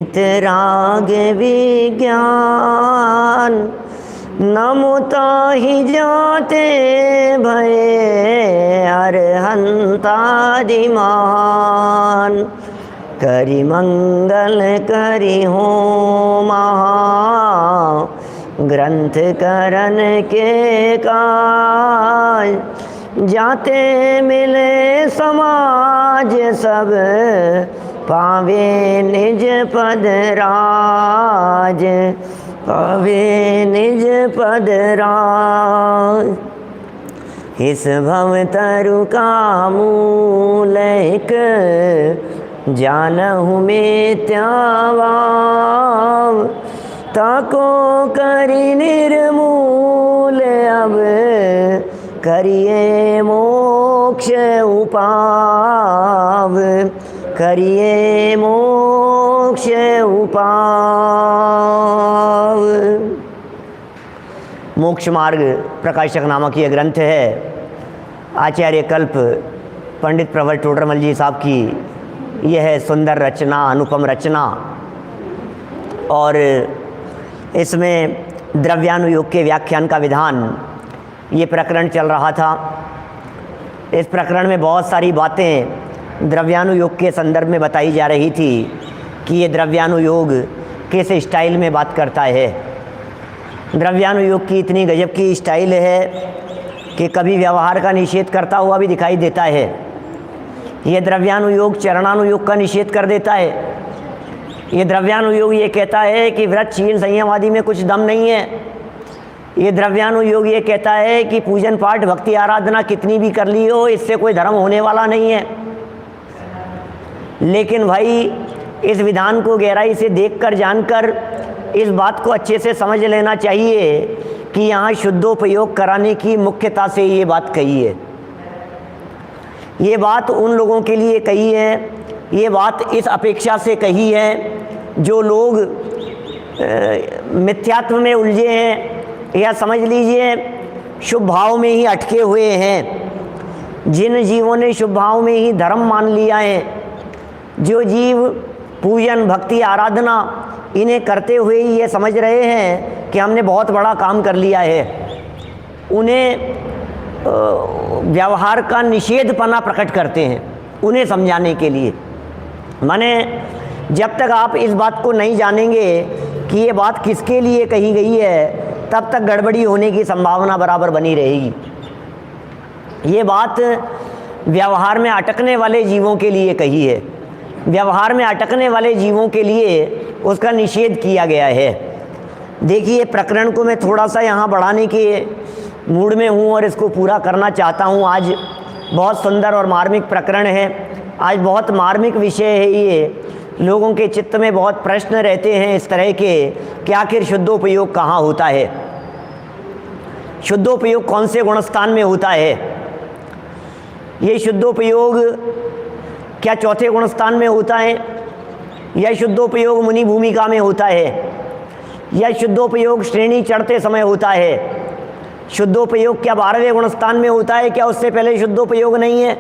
राग विज्ञान नमुता ही जाते भये अरहंतादिमान करि मंगल करि होमा ग्रंथ करन के काज जाते मिले समाज सब पावे निज पद राज पावे निज पद राज। इस भव तरु का मूल एक जानहु में त्यावाव ताको करि निर्मूल अब करिए मोक्ष उपाव करिए मोक्ष उपाव। मोक्ष मार्ग प्रकाशक नामक यह ग्रंथ है आचार्य कल्प पंडित प्रवर टोडरमल जी साहब की यह सुंदर रचना, अनुपम रचना। और इसमें द्रव्यानुयोग के व्याख्यान का विधान ये प्रकरण चल रहा था। इस प्रकरण में बहुत सारी बातें द्रव्यानुयोग के संदर्भ में बताई जा रही थी कि ये द्रव्यानुयोग किस स्टाइल में बात करता है। द्रव्यानुयोग की इतनी गजब की स्टाइल है कि कभी व्यवहार का निषेध करता हुआ भी दिखाई देता है। ये द्रव्यानुयोग चरणानुयोग का निषेध कर देता है। ये द्रव्यानुयोग ये कहता है कि व्रत शील संयम आदि में कुछ दम नहीं है। ये द्रव्यानुयोग ये कहता है कि पूजन पाठ भक्ति आराधना कितनी भी कर ली हो इससे कोई धर्म होने वाला नहीं है। लेकिन भाई इस विधान को गहराई से देखकर जानकर इस बात को अच्छे से समझ लेना चाहिए कि यहाँ शुद्धोपयोग कराने की मुख्यता से ये बात कही है। ये बात उन लोगों के लिए कही है, ये बात इस अपेक्षा से कही है जो लोग मिथ्यात्व में उलझे हैं या समझ लीजिए शुभ भाव में ही अटके हुए हैं। जिन जीवों ने शुभ भाव में ही धर्म मान लिया है, जो जीव पूजन भक्ति आराधना इन्हें करते हुए ही ये समझ रहे हैं कि हमने बहुत बड़ा काम कर लिया है, उन्हें व्यवहार का निषेधपना प्रकट करते हैं उन्हें समझाने के लिए। माने जब तक आप इस बात को नहीं जानेंगे कि ये बात किसके लिए कही गई है तब तक गड़बड़ी होने की संभावना बराबर बनी रहेगी। ये बात व्यवहार में अटकने वाले जीवों के लिए कही है। व्यवहार में अटकने वाले जीवों के लिए उसका निषेध किया गया है। देखिए प्रकरण को मैं थोड़ा सा यहाँ बढ़ाने के मूड में हूँ और इसको पूरा करना चाहता हूँ। आज बहुत सुंदर और मार्मिक प्रकरण है, आज बहुत मार्मिक विषय है ये। लोगों के चित्त में बहुत प्रश्न रहते हैं इस तरह के कि आखिर शुद्धोपयोग कहाँ होता है, शुद्धोपयोग कौन से गुणस्थान में होता है। ये शुद्धोपयोग क्या चौथे गुणस्थान में होता है, या शुद्धोपयोग मुनि भूमिका में होता है, या शुद्धोपयोग श्रेणी चढ़ते समय होता है। शुद्धोपयोग क्या 12वें गुणस्थान में होता है, क्या उससे पहले शुद्धोपयोग नहीं है।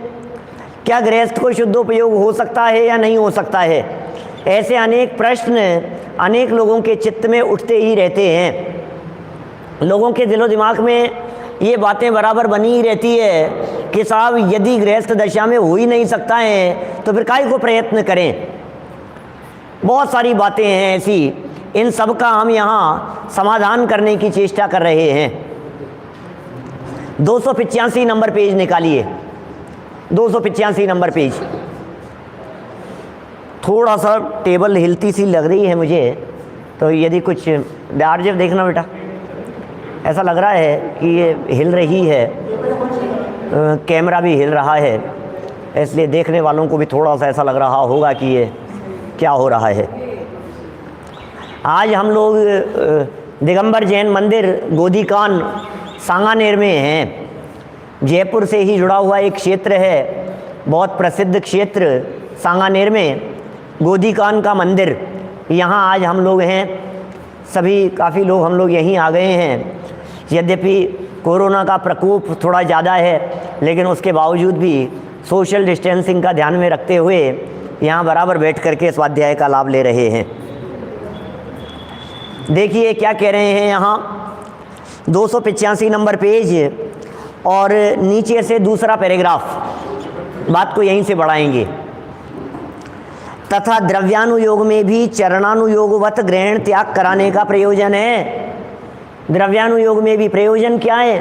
क्या गृहस्थ को शुद्धोपयोग हो सकता है या नहीं हो सकता है। ऐसे अनेक प्रश्न अनेक लोगों के चित्त में उठते ही रहते हैं। लोगों के दिलो दिमाग में ये बातें बराबर बनी ही रहती है कि साहब यदि गृहस्थ दशा में हो ही नहीं सकता है तो फिर काहे को प्रयत्न करें। बहुत सारी बातें हैं ऐसी, इन सब का हम यहाँ समाधान करने की चेष्टा कर रहे हैं। 285 नंबर पेज निकालिए, 285 नंबर पेज। थोड़ा सा टेबल हिलती सी लग रही है मुझे, तो यदि कुछ आरजेव देखना बेटा, ऐसा लग रहा है कि ये हिल रही है, कैमरा भी हिल रहा है, इसलिए देखने वालों को भी थोड़ा सा ऐसा लग रहा होगा कि ये क्या हो रहा है। आज हम लोग दिगंबर जैन मंदिर गोदीकान सांगानेर में हैं। जयपुर से ही जुड़ा हुआ एक क्षेत्र है, बहुत प्रसिद्ध क्षेत्र सांगानेर में गोदीकान का मंदिर। यहाँ आज हम लोग हैं, सभी काफ़ी लोग हम लोग यहीं आ गए हैं। यद्यपि कोरोना का प्रकोप थोड़ा ज़्यादा है, लेकिन उसके बावजूद भी सोशल डिस्टेंसिंग का ध्यान में रखते हुए यहाँ बराबर बैठ करके स्वाध्याय का लाभ ले रहे हैं। देखिए क्या कह रहे हैं यहाँ 285 नंबर पेज और नीचे से दूसरा पैराग्राफ, बात को यहीं से बढ़ाएंगे। तथा द्रव्यानुयोग में भी चरणानुयोगवत ग्रहण त्याग कराने का प्रयोजन है। द्रव्यानुयोग में भी प्रयोजन क्या है?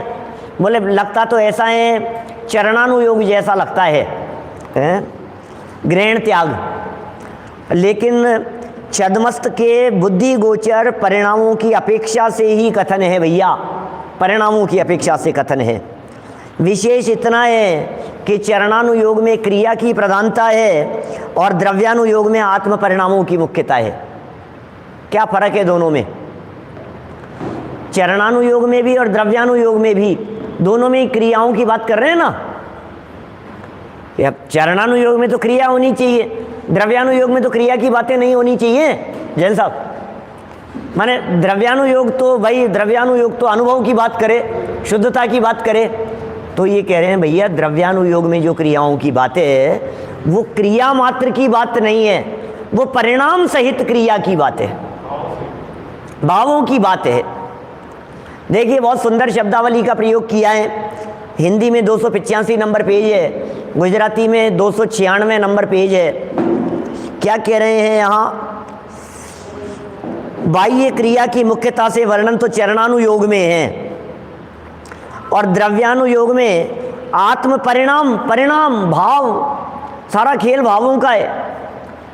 बोले लगता तो ऐसा है चरणानुयोग जैसा लगता है, ग्रहण त्याग, लेकिन छद्मस्त के बुद्धि गोचर परिणामों की अपेक्षा से ही कथन है भैया, परिणामों की अपेक्षा से कथन है। विशेष इतना है कि चरणानुयोग में क्रिया की प्रधानता है और द्रव्यानुयोग में आत्म परिणामों की मुख्यता है। क्या फर्क है दोनों में? चरणानुयोग में भी और द्रव्यानुयोग में भी, दोनों में ही क्रियाओं की बात कर रहे हैं ना। चरणानुयोग में तो क्रिया होनी चाहिए, द्रव्यानुयोग में तो क्रिया की बातें नहीं होनी चाहिए जैन साहब। माने द्रव्यानुयोग तो भाई, द्रव्यानुयोग तो अनुभव की बात करे, शुद्धता की बात करे, तो ये कह रहे हैं भैया द्रव्यानुयोग में जो क्रियाओं की बात है वो क्रिया मात्र की बात नहीं है, वो परिणाम सहित क्रिया की बात है, भावों की बात है। देखिए बहुत सुंदर शब्दावली का प्रयोग किया है। हिंदी में 285 नंबर पेज है, गुजराती में 296 नंबर पेज है। क्या कह रहे हैं यहाँ? बाह्य क्रिया की मुख्यता से वर्णन तो चरणानुयोग में है और द्रव्यानुयोग में आत्म परिणाम, परिणाम भाव, सारा खेल भावों का है।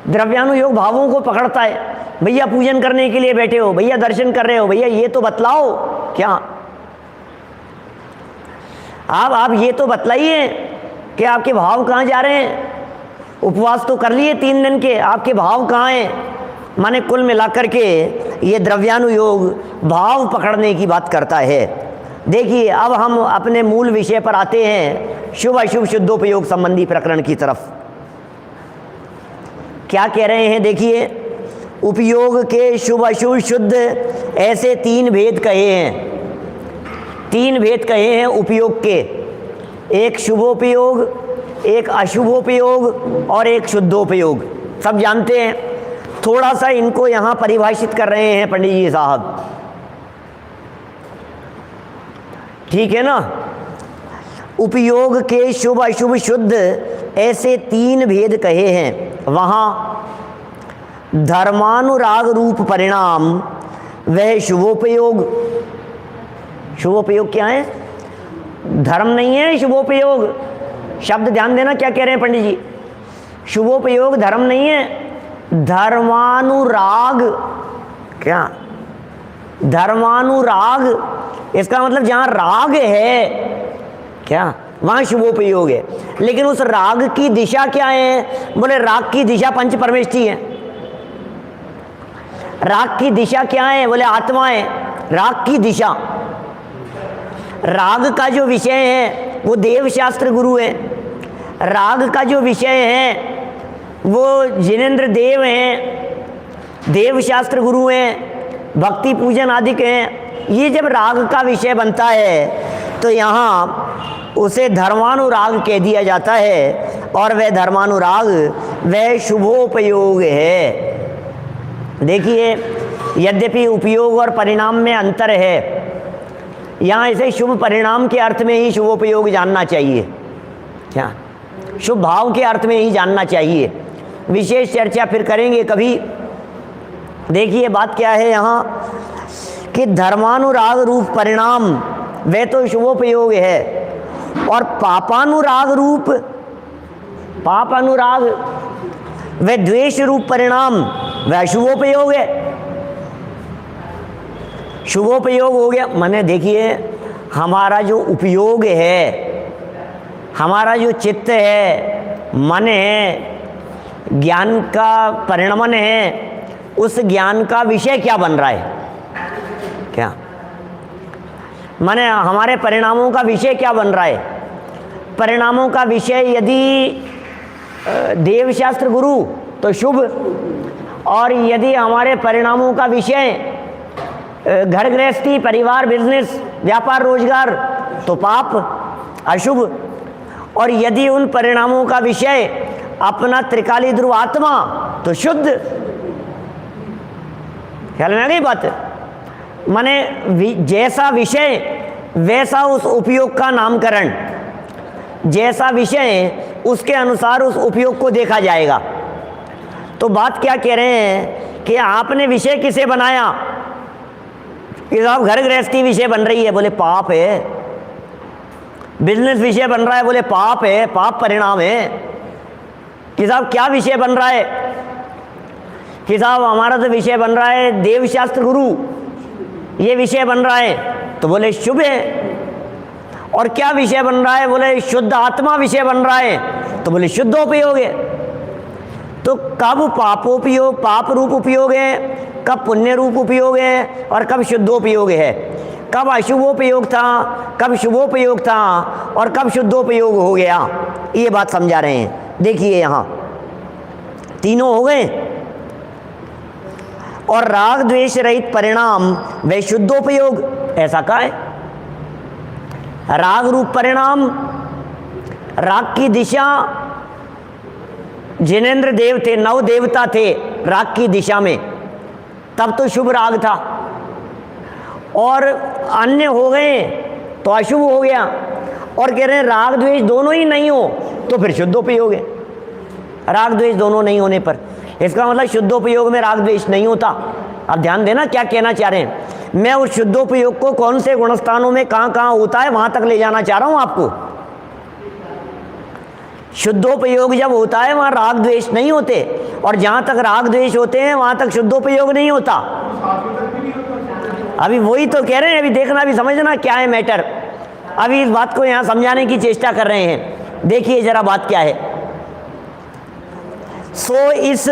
द्रव्यानुयोग भावों को पकड़ता है। भैया पूजन करने के लिए बैठे हो, भैया दर्शन कर रहे हो, भैया ये तो बतलाओ क्या आप ये तो बतलाइए कि आपके भाव कहाँ जा रहे हैं। उपवास तो कर लिए 3 दिन के, आपके भाव कहाँ हैं? माने कुल मिलाकर के ये द्रव्यानुयोग भाव पकड़ने की बात करता है। देखिए अब हम अपने मूल विषय पर आते हैं, शुभ अशुभ शुद्धोपयोग संबंधी प्रकरण की तरफ। क्या कह रहे हैं? देखिए उपयोग के शुभ अशुभ शुद्ध ऐसे 3 भेद कहे हैं, 3 भेद कहे हैं उपयोग के। एक शुभोपयोग, एक अशुभोपयोग और एक शुद्धोपयोग, सब जानते हैं। थोड़ा सा इनको यहाँ परिभाषित कर रहे हैं पंडित जी साहब, ठीक है ना। उपयोग के शुभ अशुभ शुद्ध ऐसे 3 भेद कहे हैं। वहाँ धर्मानुराग रूप परिणाम वह शुभोपयोग। शुभोपयोग क्या है? धर्म नहीं है शुभोपयोग, शब्द ध्यान देना क्या कह रहे हैं पंडित जी। शुभोपयोग धर्म नहीं है, धर्मानुराग। क्या? धर्मानुराग, इसका मतलब जहाँ राग है क्या वहाँ शुभोपयोग है। लेकिन उस राग की दिशा क्या है? बोले राग की दिशा पंच परमेष्ठी है। राग की दिशा क्या है? बोले आत्मा है। राग की दिशा, राग का जो विषय है वो देव शास्त्र गुरु है। राग का जो विषय है वो जिनेंद्र देव हैं, देव शास्त्र गुरु हैं, भक्ति पूजन आदि के हैं। ये जब राग का विषय बनता है तो यहाँ उसे धर्मानुराग कह दिया जाता है और वह धर्मानुराग वह शुभोपयोग है। देखिए यद्यपि उपयोग और परिणाम में अंतर है, यहाँ इसे शुभ परिणाम के अर्थ में ही शुभोपयोग जानना चाहिए। क्या? शुभ भाव के अर्थ में ही जानना चाहिए। विशेष चर्चा फिर करेंगे कभी। देखिए बात क्या है यहाँ कि धर्मानुराग रूप परिणाम वह तो शुभोपयोग है और पापानुराग रूप, पाप अनुराग वह द्वेष रूप परिणाम वह शुभोपयोग है। शुभोपयोग हो गया माने देखिए हमारा जो उपयोग है, हमारा जो चित्त है, मन है, ज्ञान का परिणमन है, उस ज्ञान का विषय क्या बन रहा है? क्या माने हमारे परिणामों का विषय क्या बन रहा है? परिणामों का विषय यदि देवशास्त्र गुरु तो शुभ, और यदि हमारे परिणामों का विषय घर गृहस्थी, परिवार, बिजनेस, व्यापार, रोजगार तो पाप, अशुभ। और यदि उन परिणामों का विषय अपना त्रिकाली ध्रुव आत्मा तो शुद्ध। ख्याल में आ गई बात? माने जैसा विषय वैसा उस उपयोग का नामकरण, जैसा विषय उसके अनुसार उस उपयोग को देखा जाएगा। तो बात क्या कह रहे हैं कि आपने विषय किसे बनाया कि साहब घर गृहस्थी विषय बन रही है, बोले पाप है। बिजनेस विषय बन रहा है, बोले पाप है, पाप परिणाम है। कि साहब क्या विषय बन रहा है कि साहब हमारा तो विषय बन रहा है देवशास्त्र गुरु, ये विषय बन रहा है, तो बोले शुभ है। और क्या विषय बन रहा है, बोले शुद्ध आत्मा विषय बन रहा है, तो बोले शुद्धोपयोग है। तो कब पापोपयोग, पाप रूप उपयोग है, कब पुण्य रूप उपयोग है, और कब शुद्धोपयोग है, कब अशुभोपयोग था, कब शुभोपयोग था, और कब शुद्धोपयोग हो गया, ये बात समझा रहे हैं। देखिए यहाँ तीनों हो गए। और राग द्वेष रहित परिणाम व शुद्धोपयोग, ऐसा कहा है। राग रूप परिणाम, राग की दिशा, जिनेंद्र देव थे, 9 देवता थे राग की दिशा में, तब तो शुभ राग था। और अन्य हो गए तो अशुभ हो गया। और कह रहे हैं राग द्वेष दोनों ही नहीं हो तो फिर शुद्धोपयोग है। राग द्वेष दोनों नहीं होने पर इसका मतलब शुद्धोपयोग में राग द्वेष नहीं होता। अब ध्यान देना क्या कहना चाह रहे हैं। मैं उस शुद्धोपयोग को कौन से गुणस्थानों में कहाँ कहाँ होता है वहां तक ले जाना चाह रहा हूं आपको। शुद्धोपयोग जब होता है वहां राग द्वेष नहीं होते, और जहां तक राग द्वेष होते हैं वहां तक शुद्धोपयोग नहीं होता। अभी वही तो कह रहे हैं, अभी देखना, अभी समझना क्या है मैटर। अभी इस बात को यहां समझाने की चेष्टा कर रहे हैं। देखिए जरा बात क्या है। सो इस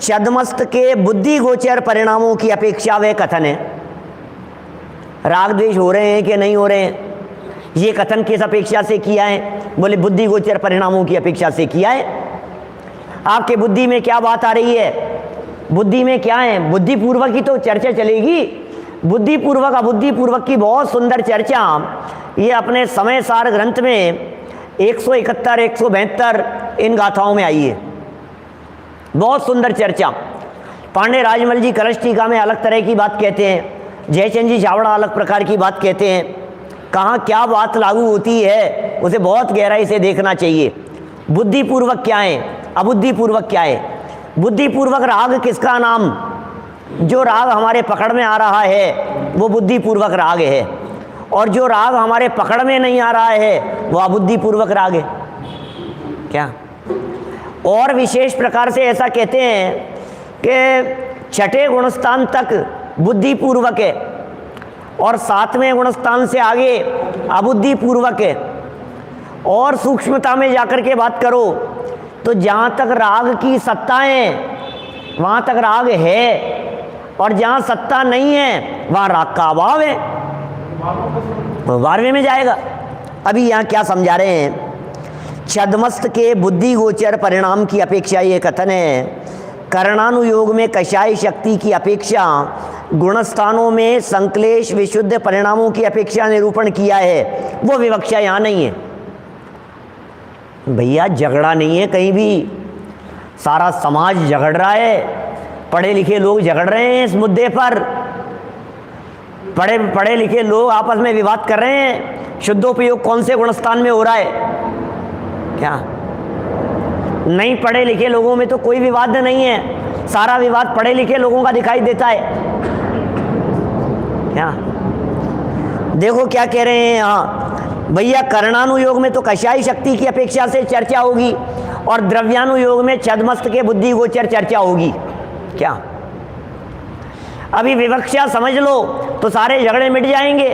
छद्मस्त के बुद्धि गोचर परिणामों की अपेक्षा वे कथन है। राग द्वेष हो रहे हैं कि नहीं हो रहे हैं, ये कथन किस अपेक्षा से किया है, बोले बुद्धि गोचर परिणामों की अपेक्षा से किया है। आपके बुद्धि में क्या बात आ रही है, बुद्धि में क्या है, बुद्धिपूर्वक की तो चर्चा चलेगी। बुद्धिपूर्वक अबुद्धिपूर्वक की बहुत सुंदर चर्चा ये अपने समय सार ग्रंथ में 171, 172 इन गाथाओं में आई है। बहुत सुंदर चर्चा। पांडे राजमल जी कलश टीका में अलग तरह की बात कहते हैं, जयचंद जी छाबड़ा अलग प्रकार की बात कहते हैं। कहाँ क्या बात लागू होती है उसे बहुत गहराई से देखना चाहिए। बुद्धिपूर्वक क्या है, अबुद्धिपूर्वक क्या है। बुद्धिपूर्वक राग किसका नाम, जो राग हमारे पकड़ में आ रहा है वो बुद्धिपूर्वक राग है, और जो राग हमारे पकड़ में नहीं आ रहा है वो अबुद्धिपूर्वक राग है। क्या और विशेष प्रकार से ऐसा कहते हैं कि छठे गुणस्थान तक बुद्धिपूर्वक है और 7वें गुणस्थान से आगे अबुद्धिपूर्वक है। और सूक्ष्मता में जाकर के बात करो तो जहाँ तक राग की सत्ता है वहाँ तक राग है, और जहाँ सत्ता नहीं है वहाँ राग का अभाव है, 12वें में जाएगा। अभी यहाँ क्या समझा रहे हैं, छद्मस्त के बुद्धि गोचर परिणाम की अपेक्षा ये कथन है, करणानुयोग में कषाय शक्ति की अपेक्षा गुणस्थानों में संक्लेश विशुद्ध परिणामों की अपेक्षा निरूपण किया है, वो विवक्षा यहाँ नहीं है। भैया झगड़ा नहीं है कहीं भी, सारा समाज झगड़ रहा है, पढ़े लिखे लोग झगड़ रहे हैं इस मुद्दे पर, पढ़े लिखे लोग आपस में विवाद कर रहे हैं शुद्धोपयोग कौन से गुणस्थान में हो रहा है। क्या नहीं पढ़े लिखे लोगों में तो कोई विवाद नहीं है, सारा विवाद पढ़े लिखे लोगों का दिखाई देता है। क्या देखो क्या कह रहे हैं यहाँ, भैया करणानुयोग में तो कषाय शक्ति की अपेक्षा से चर्चा होगी और द्रव्यानुयोग में छद्मस्त के बुद्धि गोचर चर्चा होगी। क्या अभी विवक्षा समझ लो तो सारे झगड़े मिट जाएंगे,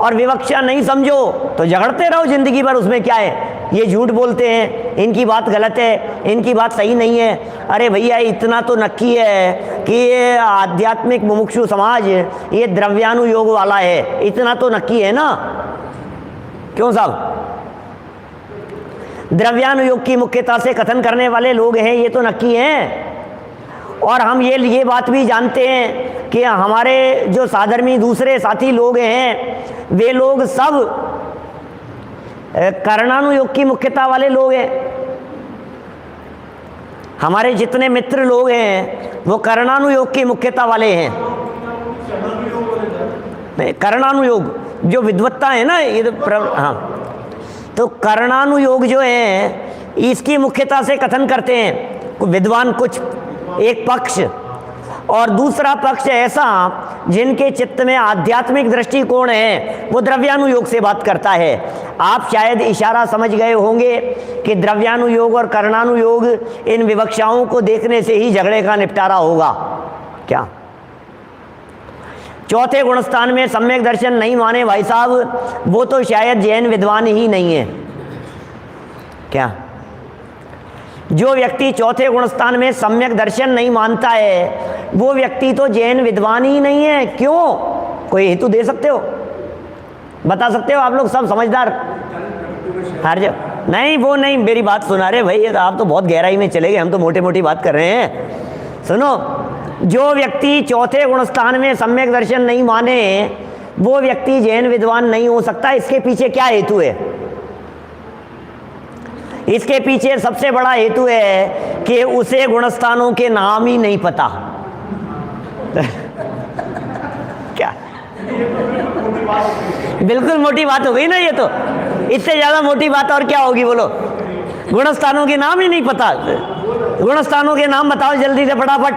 और विवक्षा नहीं समझो तो झगड़ते रहो जिंदगी भर। उसमें क्या है, ये झूठ बोलते हैं, इनकी बात गलत है, इनकी बात सही नहीं है। अरे भैया इतना तो नक्की है कि ये आध्यात्मिक मुमुक्षु समाज ये द्रव्यानुयोग वाला है, इतना तो नक्की है ना। क्यों साहब, द्रव्यानुयोग की मुख्यता से कथन करने वाले लोग हैं, ये तो नक्की हैं। और हम ये बात भी जानते हैं कि हमारे जो साधर्मी दूसरे साथी लोग हैं वे लोग सब करणानुयोग की मुख्यता वाले लोग हैं। हमारे जितने मित्र लोग हैं वो करणानुयोग की मुख्यता वाले हैं। नहीं, कर्णानुयोग जो विद्वत्ता है ना, ये तो हाँ, तो कर्णानुयोग जो है इसकी मुख्यता से कथन करते हैं विद्वान कुछ, एक पक्ष, और दूसरा पक्ष ऐसा जिनके चित्त में आध्यात्मिक दृष्टिकोण है, वो द्रव्यानुयोग से बात करता है। आप शायद इशारा समझ गए होंगे कि द्रव्यानुयोग और कर्णानुयोग इन विवक्षाओं को देखने से ही झगड़े का निपटारा होगा। क्या चौथे गुणस्थान में सम्यक दर्शन नहीं माने भाई साहब, वो तो शायद जैन विद्वान ही नहीं है। क्या जो व्यक्ति चौथे गुणस्थान में सम्यक दर्शन नहीं मानता है, वो व्यक्ति तो जैन विद्वान ही नहीं है। क्यों? कोई हेतु दे सकते हो, बता सकते हो? आप लोग सब समझदार हर जगह नहीं, वो नहीं, मेरी बात सुना रहे भाई, आप तो बहुत गहराई में चले गए, हम तो मोटी मोटी बात कर रहे हैं। सुनो, जो व्यक्ति चौथे गुणस्थान में सम्यक दर्शन नहीं माने, वो व्यक्ति जैन विद्वान नहीं हो सकता। इसके पीछे क्या हेतु है? इसके पीछे सबसे बड़ा हेतु है कि उसे गुणस्थानों के नाम ही नहीं पता। क्या बिल्कुल मोटी बात हो गई ना ये तो, इससे ज्यादा मोटी बात और क्या होगी बोलो? गुणस्थानों के नाम ही नहीं पता। गुणस्थानों के नाम बताओ जल्दी से फटाफट।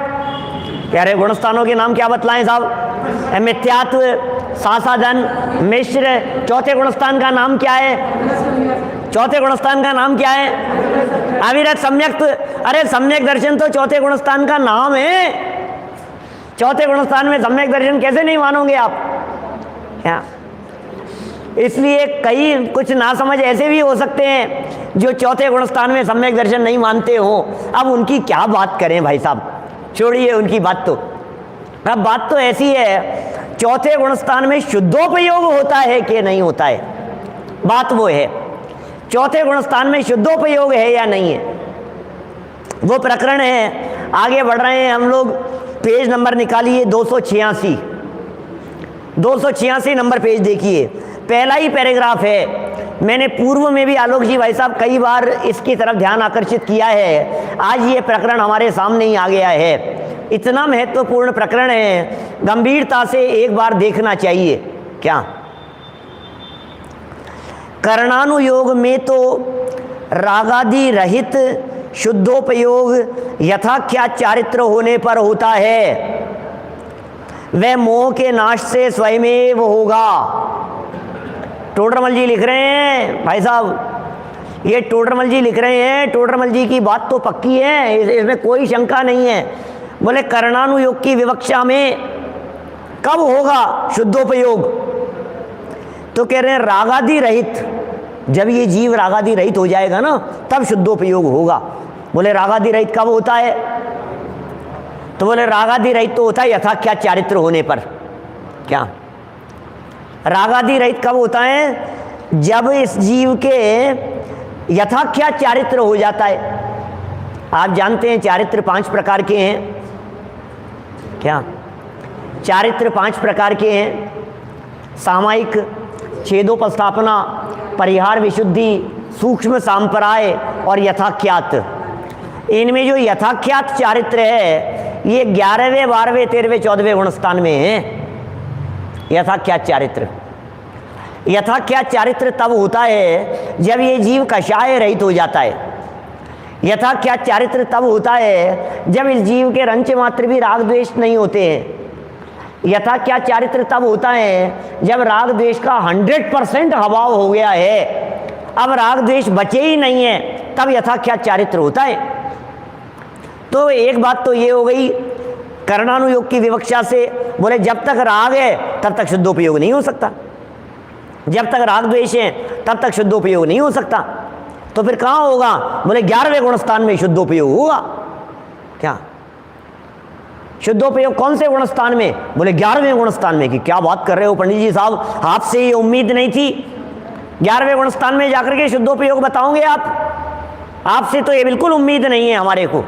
कह रहे गुणस्थानों के नाम क्या बतलाएं साहब? मिथ्यात्व, सासाधन, मिश्र। चौथे गुणस्थान का नाम क्या है? चौथे गुणस्थान का नाम क्या है? अविरत, सम्यक। अरे सम्यक दर्शन तो चौथे गुणस्थान का नाम है। चौथे गुणस्थान में सम्यक दर्शन कैसे नहीं मानोगे आप? क्या? इसलिए कई कुछ नासमझ ऐसे भी हो सकते हैं जो चौथे गुणस्थान में सम्यक दर्शन नहीं मानते हो। अब उनकी क्या बात करें भाई साहब, छोड़िए उनकी बात। तो अब बात तो ऐसी है, चौथे गुणस्थान में शुद्धोपयोग होता है कि नहीं होता है? बात वो है, चौथे गुणस्थान में शुद्धोपयोग है या नहीं है, वो प्रकरण है। आगे बढ़ रहे हैं हम लोग, पेज नंबर निकालिए 286। 286 नंबर पेज देखिए, पहला ही पैराग्राफ है। मैंने पूर्व में भी आलोक जी भाई साहब कई बार इसकी तरफ ध्यान आकर्षित किया है, आज ये प्रकरण हमारे सामने ही आ गया है। इतना महत्वपूर्ण प्रकरण है, गंभीरता से एक बार देखना चाहिए। क्या कर्णानुयोग में तो रागादि रहित शुद्धोपयोग यथाख्या चारित्र होने पर होता है, वह मोह के नाश से स्वयमेव होगा। टोडरमल जी लिख रहे हैं भाई साहब, ये टोडरमल जी लिख रहे हैं। टोडरमल जी की बात तो पक्की है, इसमें कोई शंका नहीं है। बोले कर्णानुयोग की विवक्षा में कब होगा शुद्धोपयोग? तो कह रहे हैं रागादि रहित, जब ये जीव रागादि रहित हो जाएगा ना, तब शुद्धोपयोग होगा। बोले रागादि रहित कब होता है? तो बोले रागादि रहित तो होता है यथाख्या चारित्र होने पर। क्या रागादि रहित कब होता है? जब इस जीव के यथाख्या चारित्र हो जाता है। आप जानते हैं चारित्र 5 प्रकार के हैं। क्या चारित्र 5 प्रकार के हैं? सामायिक, छेदोपस्थापना, परिहार विशुद्धि, सूक्ष्म सांपराय और यथाख्यात। इनमें जो यथाख्यात चारित्र है ये 11वें, 12वें, 13वें, 14वें गुणस्थान में है। यथाख्यात चारित्र, यथाख्यात चारित्र तब होता है जब ये जीव कषाय रहित हो जाता है। यथाख्यात चारित्र तब होता है जब इस जीव के रंच मात्र भी राग द्वेष नहीं होते हैं। यथाख्यात चारित्र तब होता है जब राग द्वेष का 100% अभाव हो गया है, अब राग द्वेष बचे ही नहीं है, तब यथाख्यात चारित्र होता है। तो एक बात तो ये हो गई कर्णानुयोग की विवक्षा से। बोले जब तक राग है तब तक शुद्धोपयोग नहीं हो सकता, जब तक राग द्वेष है तब तक शुद्धोपयोग नहीं हो सकता। तो फिर कहाँ होगा? बोले 11वें गुणस्थान में शुद्धोपयोग होगा। क्या शुद्धोपयोग कौन से गुणस्थान में? बोले 11वें गुणस्थान में। कि क्या बात कर रहे हो पंडित जी साहब, आपसे ये उम्मीद नहीं थी। 11वें गुणस्थान में जाकर के शुद्धोपयोग बताओगे आप? आपसे तो ये बिल्कुल उम्मीद नहीं है हमारे को।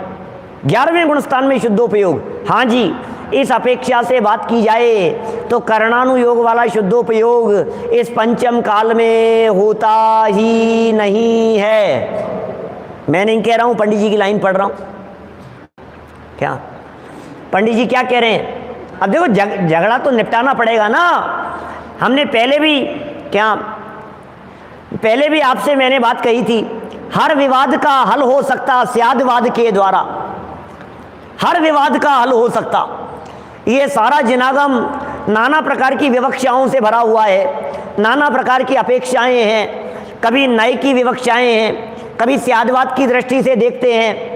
11वें गुणस्थान में शुद्धोपयोग? हाँ जी, इस अपेक्षा से बात की जाए तो कर्णानुयोग वाला शुद्धोपयोग इस पंचम काल में होता ही नहीं है। मैं नहीं कह रहा हूं, पंडित जी की लाइन पढ़ रहा हूं। क्या पंडित जी क्या कह रहे हैं? अब देखो झगड़ा तो निपटाना पड़ेगा ना। हमने पहले भी आपसे मैंने बात कही थी, हर विवाद का हल हो सकता स्यादवाद के द्वारा, हर विवाद का हल हो सकता। ये सारा जिनागम नाना प्रकार की विवक्षाओं से भरा हुआ है, नाना प्रकार की अपेक्षाएं हैं, कभी नए की विवक्षाएं हैं, कभी स्यादवाद की दृष्टि से देखते हैं,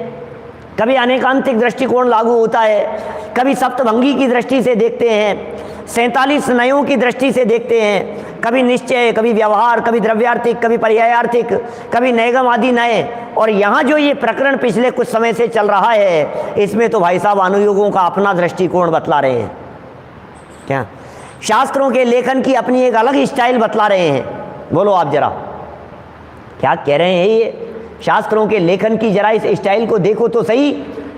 कभी अनेकांतिक दृष्टिकोण लागू होता है, कभी सप्तभंगी की दृष्टि से देखते हैं, 47 नयों की दृष्टि से देखते हैं, कभी निश्चय, कभी व्यवहार, कभी द्रव्यार्थिक, कभी पर्यायार्थिक, कभी नैगम आदि नए। और यहाँ जो ये प्रकरण पिछले कुछ समय से चल रहा है, इसमें तो भाई साहब अनुयोगों का अपना दृष्टिकोण बतला रहे हैं। क्या शास्त्रों के लेखन की अपनी एक अलग स्टाइल बतला रहे हैं। बोलो आप जरा क्या कह रहे हैं? ये शास्त्रों के लेखन की जरा इस स्टाइल को देखो तो सही,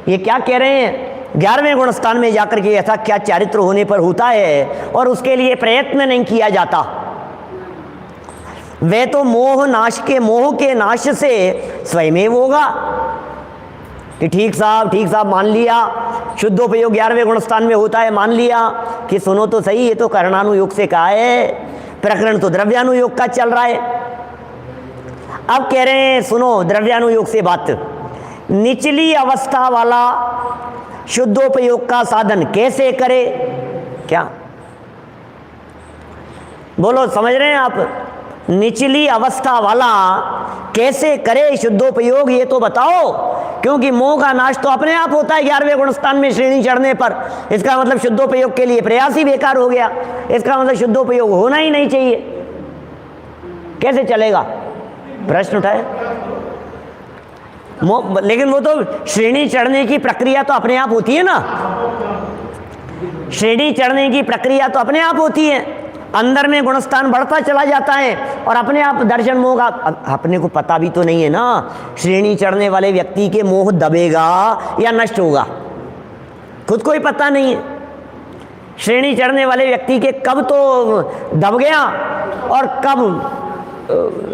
ये क्या कह रहे हैं? 11वें गुणस्थान में जाकर के ऐसा क्या चारित्र होने पर होता है और उसके लिए प्रयत्न नहीं किया जाता। वे तो मोह के नाश से स्वयमेव होगा कि ठीक साहब मान लिया शुद्धोपयोग 11वें गुणस्थान में होता है, मान लिया कि सुनो तो सही, ये तो करणानुयोग से कहा है, प्रकरण तो द्रव्यानुयोग का चल रहा है। अब कह रहे हैं सुनो द्रव्यानुयोग से बात, निचली अवस्था वाला शुद्धोपयोग का साधन कैसे करे? क्या बोलो, समझ रहे हैं आप? निचली अवस्था वाला कैसे करे शुद्धोपयोग, ये तो बताओ। क्योंकि मोह का नाश तो अपने आप होता है 11वें गुणस्थान में श्रेणी चढ़ने पर। इसका मतलब शुद्धोपयोग के लिए प्रयास ही बेकार हो गया। इसका मतलब शुद्धोपयोग होना ही नहीं चाहिए। कैसे चलेगा? प्रश्न उठाए। लेकिन वो तो श्रेणी चढ़ने की प्रक्रिया तो अपने आप होती है ना, श्रेणी चढ़ने की प्रक्रिया तो अपने आप होती है। अंदर में गुणस्थान बढ़ता चला जाता है और अपने आप दर्शन मोह का अपने को पता भी तो नहीं है ना, श्रेणी चढ़ने वाले व्यक्ति के मोह दबेगा या नष्ट होगा, खुद को ही पता नहीं है। श्रेणी चढ़ने वाले व्यक्ति के कब तो दब गया और कब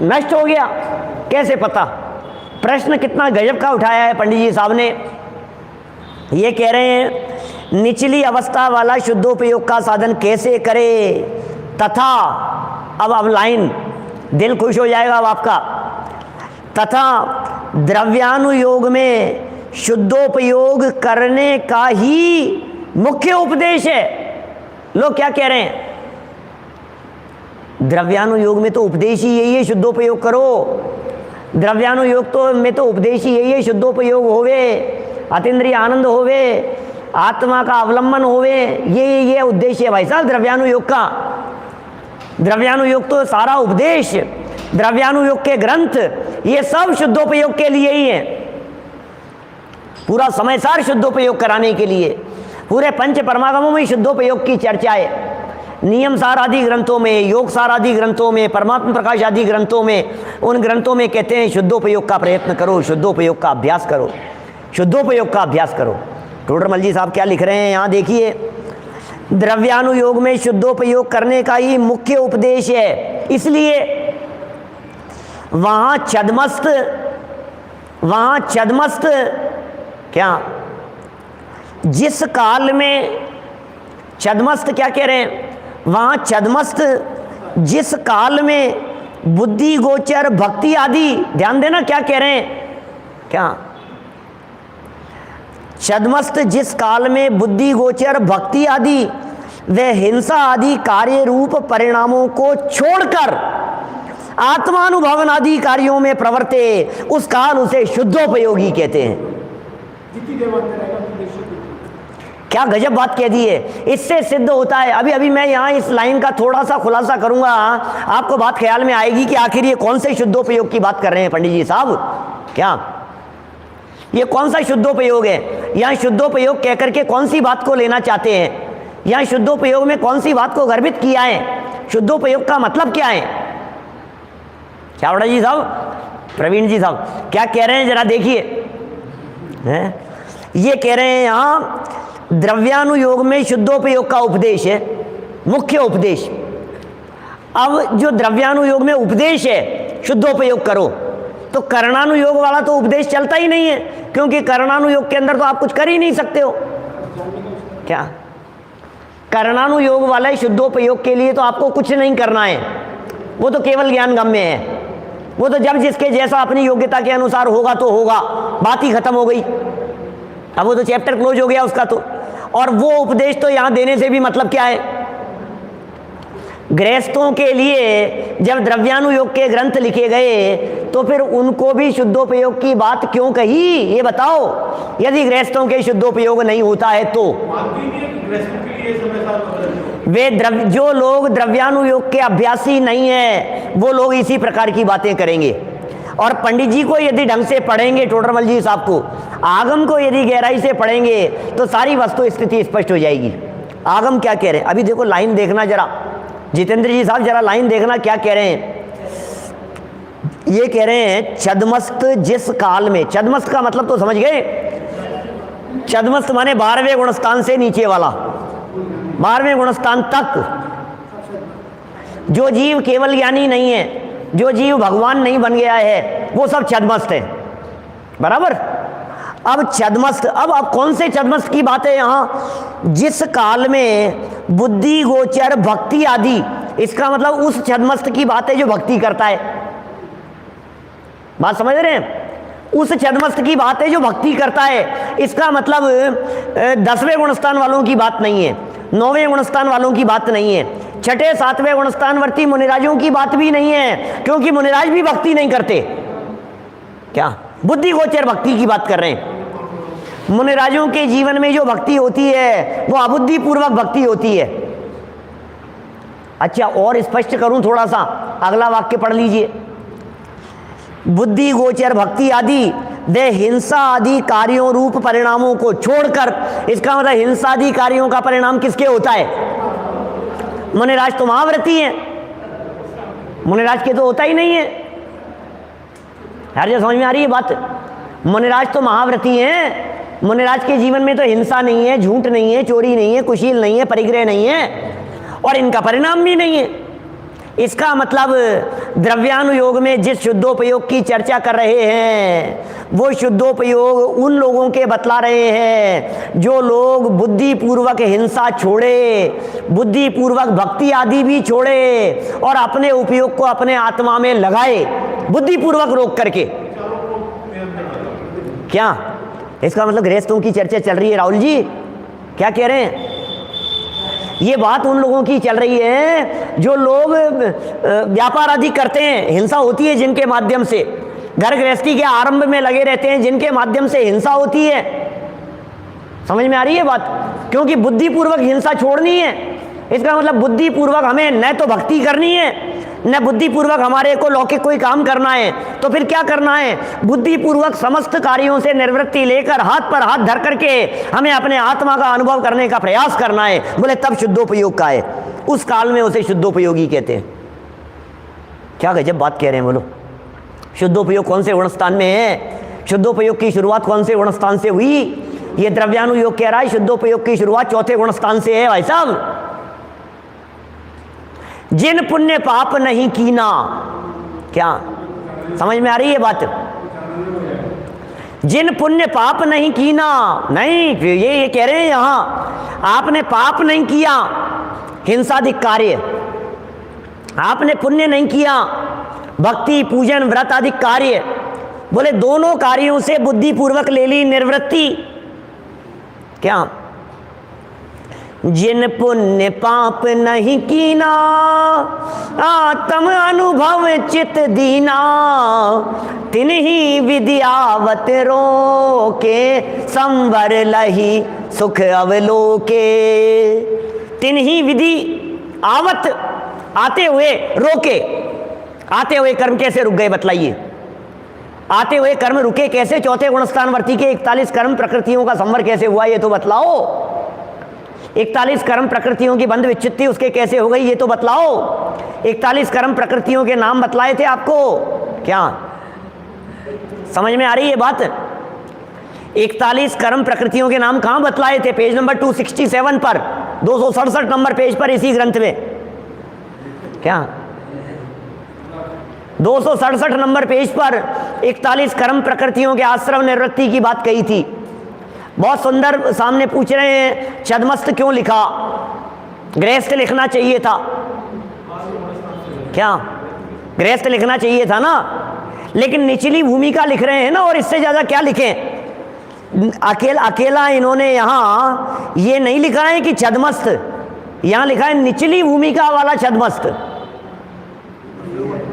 नष्ट हो गया, कैसे पता? प्रश्न कितना गजब का उठाया है पंडित जी साहब ने। ये कह रहे हैं निचली अवस्था वाला शुद्धोपयोग का साधन कैसे करे तथा, अब लाइन दिल खुश हो जाएगा अब आपका, तथा द्रव्यानुयोग में शुद्धोपयोग करने का ही मुख्य उपदेश है। लोग क्या कह रहे हैं? द्रव्यानुयोग में तो उपदेश ही यही है, शुद्धोपयोग करो। द्रव्यानुयोग तो में तो उपदेश ही यही है, शुद्धोपयोग होवे, अतीन्द्रिय आनंद होवे, आत्मा का अवलंबन होवे, ये उद्देश्य है भाई साहब द्रव्यानुयोग का। द्रव्यानुयोग तो सारा उपदेश, द्रव्यानुयोग के ग्रंथ, ये सब शुद्धोपयोग के लिए ही है। पूरा समय सार शुद्धोपयोग कराने के लिए पूरे पंच परमागमों में शुद्धोपयोग की चर्चा है। नियम सार आदि ग्रंथों में, योग सार आदि ग्रंथों में, परमात्मा प्रकाश आदि ग्रंथों में, उन ग्रंथों में कहते हैं शुद्धोपयोग का प्रयत्न करो, शुद्धोपयोग का अभ्यास करो, शुद्धोपयोग का अभ्यास करो। टोडरमल जी साहब क्या लिख रहे हैं यहाँ देखिए, द्रव्यानुयोग में शुद्धोपयोग करने का ही मुख्य उपदेश है, इसलिए वहाँ छद्मस्त क्या, जिस काल में छद्मस्त क्या कह रहे हैं, वहाँ छद्मस्त जिस काल में बुद्धि गोचर भक्ति आदि, ध्यान देना क्या कह रहे हैं, क्या छद्मस्त जिस काल में बुद्धि गोचर भक्ति आदि व हिंसा आदि कार्य रूप परिणामों को छोड़कर आत्मानुभवन आदि कार्यों में प्रवर्ते, उस काल उसे शुद्धोपयोगी कहते हैं। क्या गजब बात कह दी है। इससे सिद्ध होता है, अभी मैं यहाँ इस लाइन का थोड़ा सा खुलासा करूंगा, आपको बात ख्याल में आएगी कि आखिर ये कौन से शुद्धोपयोग की बात कर रहे हैं पंडित जी साहब। क्या ये कौन सा शुद्धोपयोग है? यहाँ शुद्धोपयोग कहकर के कौन सी बात को लेना चाहते हैं? यहाँ शुद्धोपयोग में कौन सी बात को गर्भित किया है? शुद्धोपयोग का मतलब क्या है? चावड़ा जी साहब, प्रवीण जी साहब क्या कह रहे हैं जरा देखिए। ये कह रहे हैं यहाँ द्रव्यानुयोग में शुद्धोपयोग का उपदेश है, मुख्य उपदेश। अब जो द्रव्यानुयोग में उपदेश है शुद्धोपयोग करो, तो करणानुयोग वाला तो उपदेश चलता ही नहीं है, क्योंकि करणानुयोग के अंदर तो आप कुछ कर ही नहीं सकते हो। क्या करणानुयोग वाले शुद्धोपयोग के लिए तो आपको कुछ नहीं करना है, वो तो केवल ज्ञान गम्य है। वो तो जब जिसके जैसा अपनी योग्यता के अनुसार होगा तो होगा, बात ही खत्म हो गई। अब वो तो चैप्टर क्लोज हो गया उसका तो। और वो उपदेश तो यहां देने से भी मतलब क्या है? गृहस्थों के लिए जब द्रव्यानुयोग के ग्रंथ लिखे गए तो फिर उनको भी शुद्धोपयोग की बात क्यों कही, ये बताओ। यदि गृहस्थों के शुद्धोपयोग नहीं होता है तो वे जो लोग द्रव्यानुयोग के अभ्यासी नहीं है वो लोग इसी प्रकार की बातें करेंगे। और पंडित जी को यदि ढंग से पढ़ेंगे, टोडरमल जी साहब को, आगम को यदि गहराई से पढ़ेंगे तो सारी वस्तु स्थिति स्पष्ट हो जाएगी। आगम क्या कह रहे हैं? अभी देखो लाइन देखना जरा, जितेंद्र जी साहब जरा लाइन देखना क्या कह रहे हैं। ये कह रहे हैं छद्मस्त जिस काल में, छद्मस्त का मतलब तो समझ गए, छद्मस्त माने 12वें गुणस्थान से नीचे वाला, 12वें गुणस्थान तक। जो जीव केवल ज्ञानी नहीं है, जो जीव भगवान नहीं बन गया है, वो सब छद्मस्त है, बराबर। अब छद्मस्त, अब कौन से छद्मस्त की बात है यहां? जिस काल में बुद्धि गोचर भक्ति आदि, इसका मतलब उस छद्मस्त की बात है जो भक्ति करता है। बात समझ रहे हैं? उस छद्मस्त की बात है जो भक्ति करता है। इसका मतलब 10वें गुणस्थान वालों की बात नहीं है, 9वें गुणस्थान वालों की बात नहीं है, 6ठे 7वें गुणस्थान वर्ती मुनिराजों की बात भी नहीं है, क्योंकि मुनिराज भी भक्ति नहीं करते। क्या बुद्धि गोचर भक्ति की बात कर रहे हैं? मुनिराजों के जीवन में जो भक्ति होती है वो अबुद्धि पूर्वक भक्ति होती है। अच्छा, और स्पष्ट करूं थोड़ा सा, अगला वाक्य पढ़ लीजिए। बुद्धि गोचर भक्ति आदि दे हिंसा आदि कार्यों रूप परिणामों को छोड़कर, इसका मतलब हिंसा आदि कार्यों का परिणाम किसके होता है? मुनिराज तो महाव्रती हैं, मुनिराज के तो होता ही नहीं है। हर जगह समझ में आ रही है बात? मुनिराज तो महाव्रती हैं, मुनिराज के जीवन में तो हिंसा नहीं है, झूठ नहीं है, चोरी नहीं है, कुशील नहीं है, परिग्रह नहीं है, और इनका परिणाम भी नहीं है। इसका मतलब द्रव्यानुयोग में जिस शुद्धोपयोग की चर्चा कर रहे हैं वो शुद्धोपयोग उन लोगों के बतला रहे हैं जो लोग बुद्धिपूर्वक हिंसा छोड़े, बुद्धिपूर्वक भक्ति आदि भी छोड़े और अपने उपयोग को अपने आत्मा में लगाए, बुद्धिपूर्वक रोक करके। क्या इसका मतलब गृहस्थों की चर्चा चल रही है? राहुल जी क्या कह रहे हैं? ये बात उन लोगों की चल रही है जो लोग व्यापार आदि करते हैं, हिंसा होती है जिनके माध्यम से, घर गृहस्थी के आरंभ में लगे रहते हैं जिनके माध्यम से हिंसा होती है। समझ में आ रही है बात? क्योंकि बुद्धिपूर्वक हिंसा छोड़नी है। इसका मतलब बुद्धिपूर्वक हमें न तो भक्ति करनी है न बुद्धिपूर्वक हमारे को लौकिक कोई काम करना है। तो फिर क्या करना है? बुद्धिपूर्वक समस्त कार्यों से निवृत्ति लेकर हाथ पर हाथ धर करके हमें अपने आत्मा का अनुभव करने का प्रयास करना है। बोले तब शुद्धोपयोग का है, उस काल में उसे शुद्धोपयोगी कहते हैं। क्या गजब बात कह रहे हैं, बोलो। शुद्धोपयोग कौन से गुणस्थान में है? शुद्धोपयोग की शुरुआत कौन से गुणस्थान से हुई? ये द्रव्यानुयोग कह रहा है शुद्धोपयोग की शुरुआत चौथे गुणस्थान से है भाई साहब। जिन पुण्य पाप नहीं कीना, क्या समझ में आ रही है बात? जिन पुण्य पाप नहीं कीना, नहीं ये कह रहे हैं यहां आपने पाप नहीं किया, हिंसादिक कार्य, आपने पुण्य नहीं किया, भक्ति पूजन व्रत आदि कार्य, बोले दोनों कार्यों से बुद्धिपूर्वक ले ली निवृत्ति। क्या? जिन पुण्य पाप नहीं कीना, आत्म अनुभव चित दीना, तिन्ही विद्यावत रोके, संवर लही सुख अवलोके। तिन्ही विधि आवत, आते हुए रोके। आते हुए कर्म कैसे रुक गए बतलाइए? आते हुए कर्म रुके कैसे? चौथे गुणस्थान वर्ती के 41 कर्म प्रकृतियों का संवर कैसे हुआ ये तो बतलाओ। 41 कर्म प्रकृतियों की बंध विच्छित्ति उसके कैसे हो गई ये तो बतलाओ। 41 कर्म प्रकृतियों के नाम बतलाए थे आपको, क्या समझ में आ रही है बात? 41 कर्म प्रकृतियों के नाम कहां बतलाए थे? पेज नंबर 267 पर, 267 नंबर पेज पर इसी ग्रंथ में। क्या 267 नंबर पेज पर 41 कर्म प्रकृतियों के आश्रम निवृत्ति की बात कही थी। बहुत सुंदर। सामने पूछ रहे हैं छद्मस्त क्यों लिखा? गृहस्थ लिखना चाहिए था, क्या गृहस्थ लिखना चाहिए था ना, लेकिन निचली भूमिका लिख रहे हैं ना, और इससे ज़्यादा क्या लिखें। अकेला इन्होंने यहाँ ये नहीं लिखा है कि छदमस्त, यहाँ लिखा है निचली भूमिका वाला छदमस्त।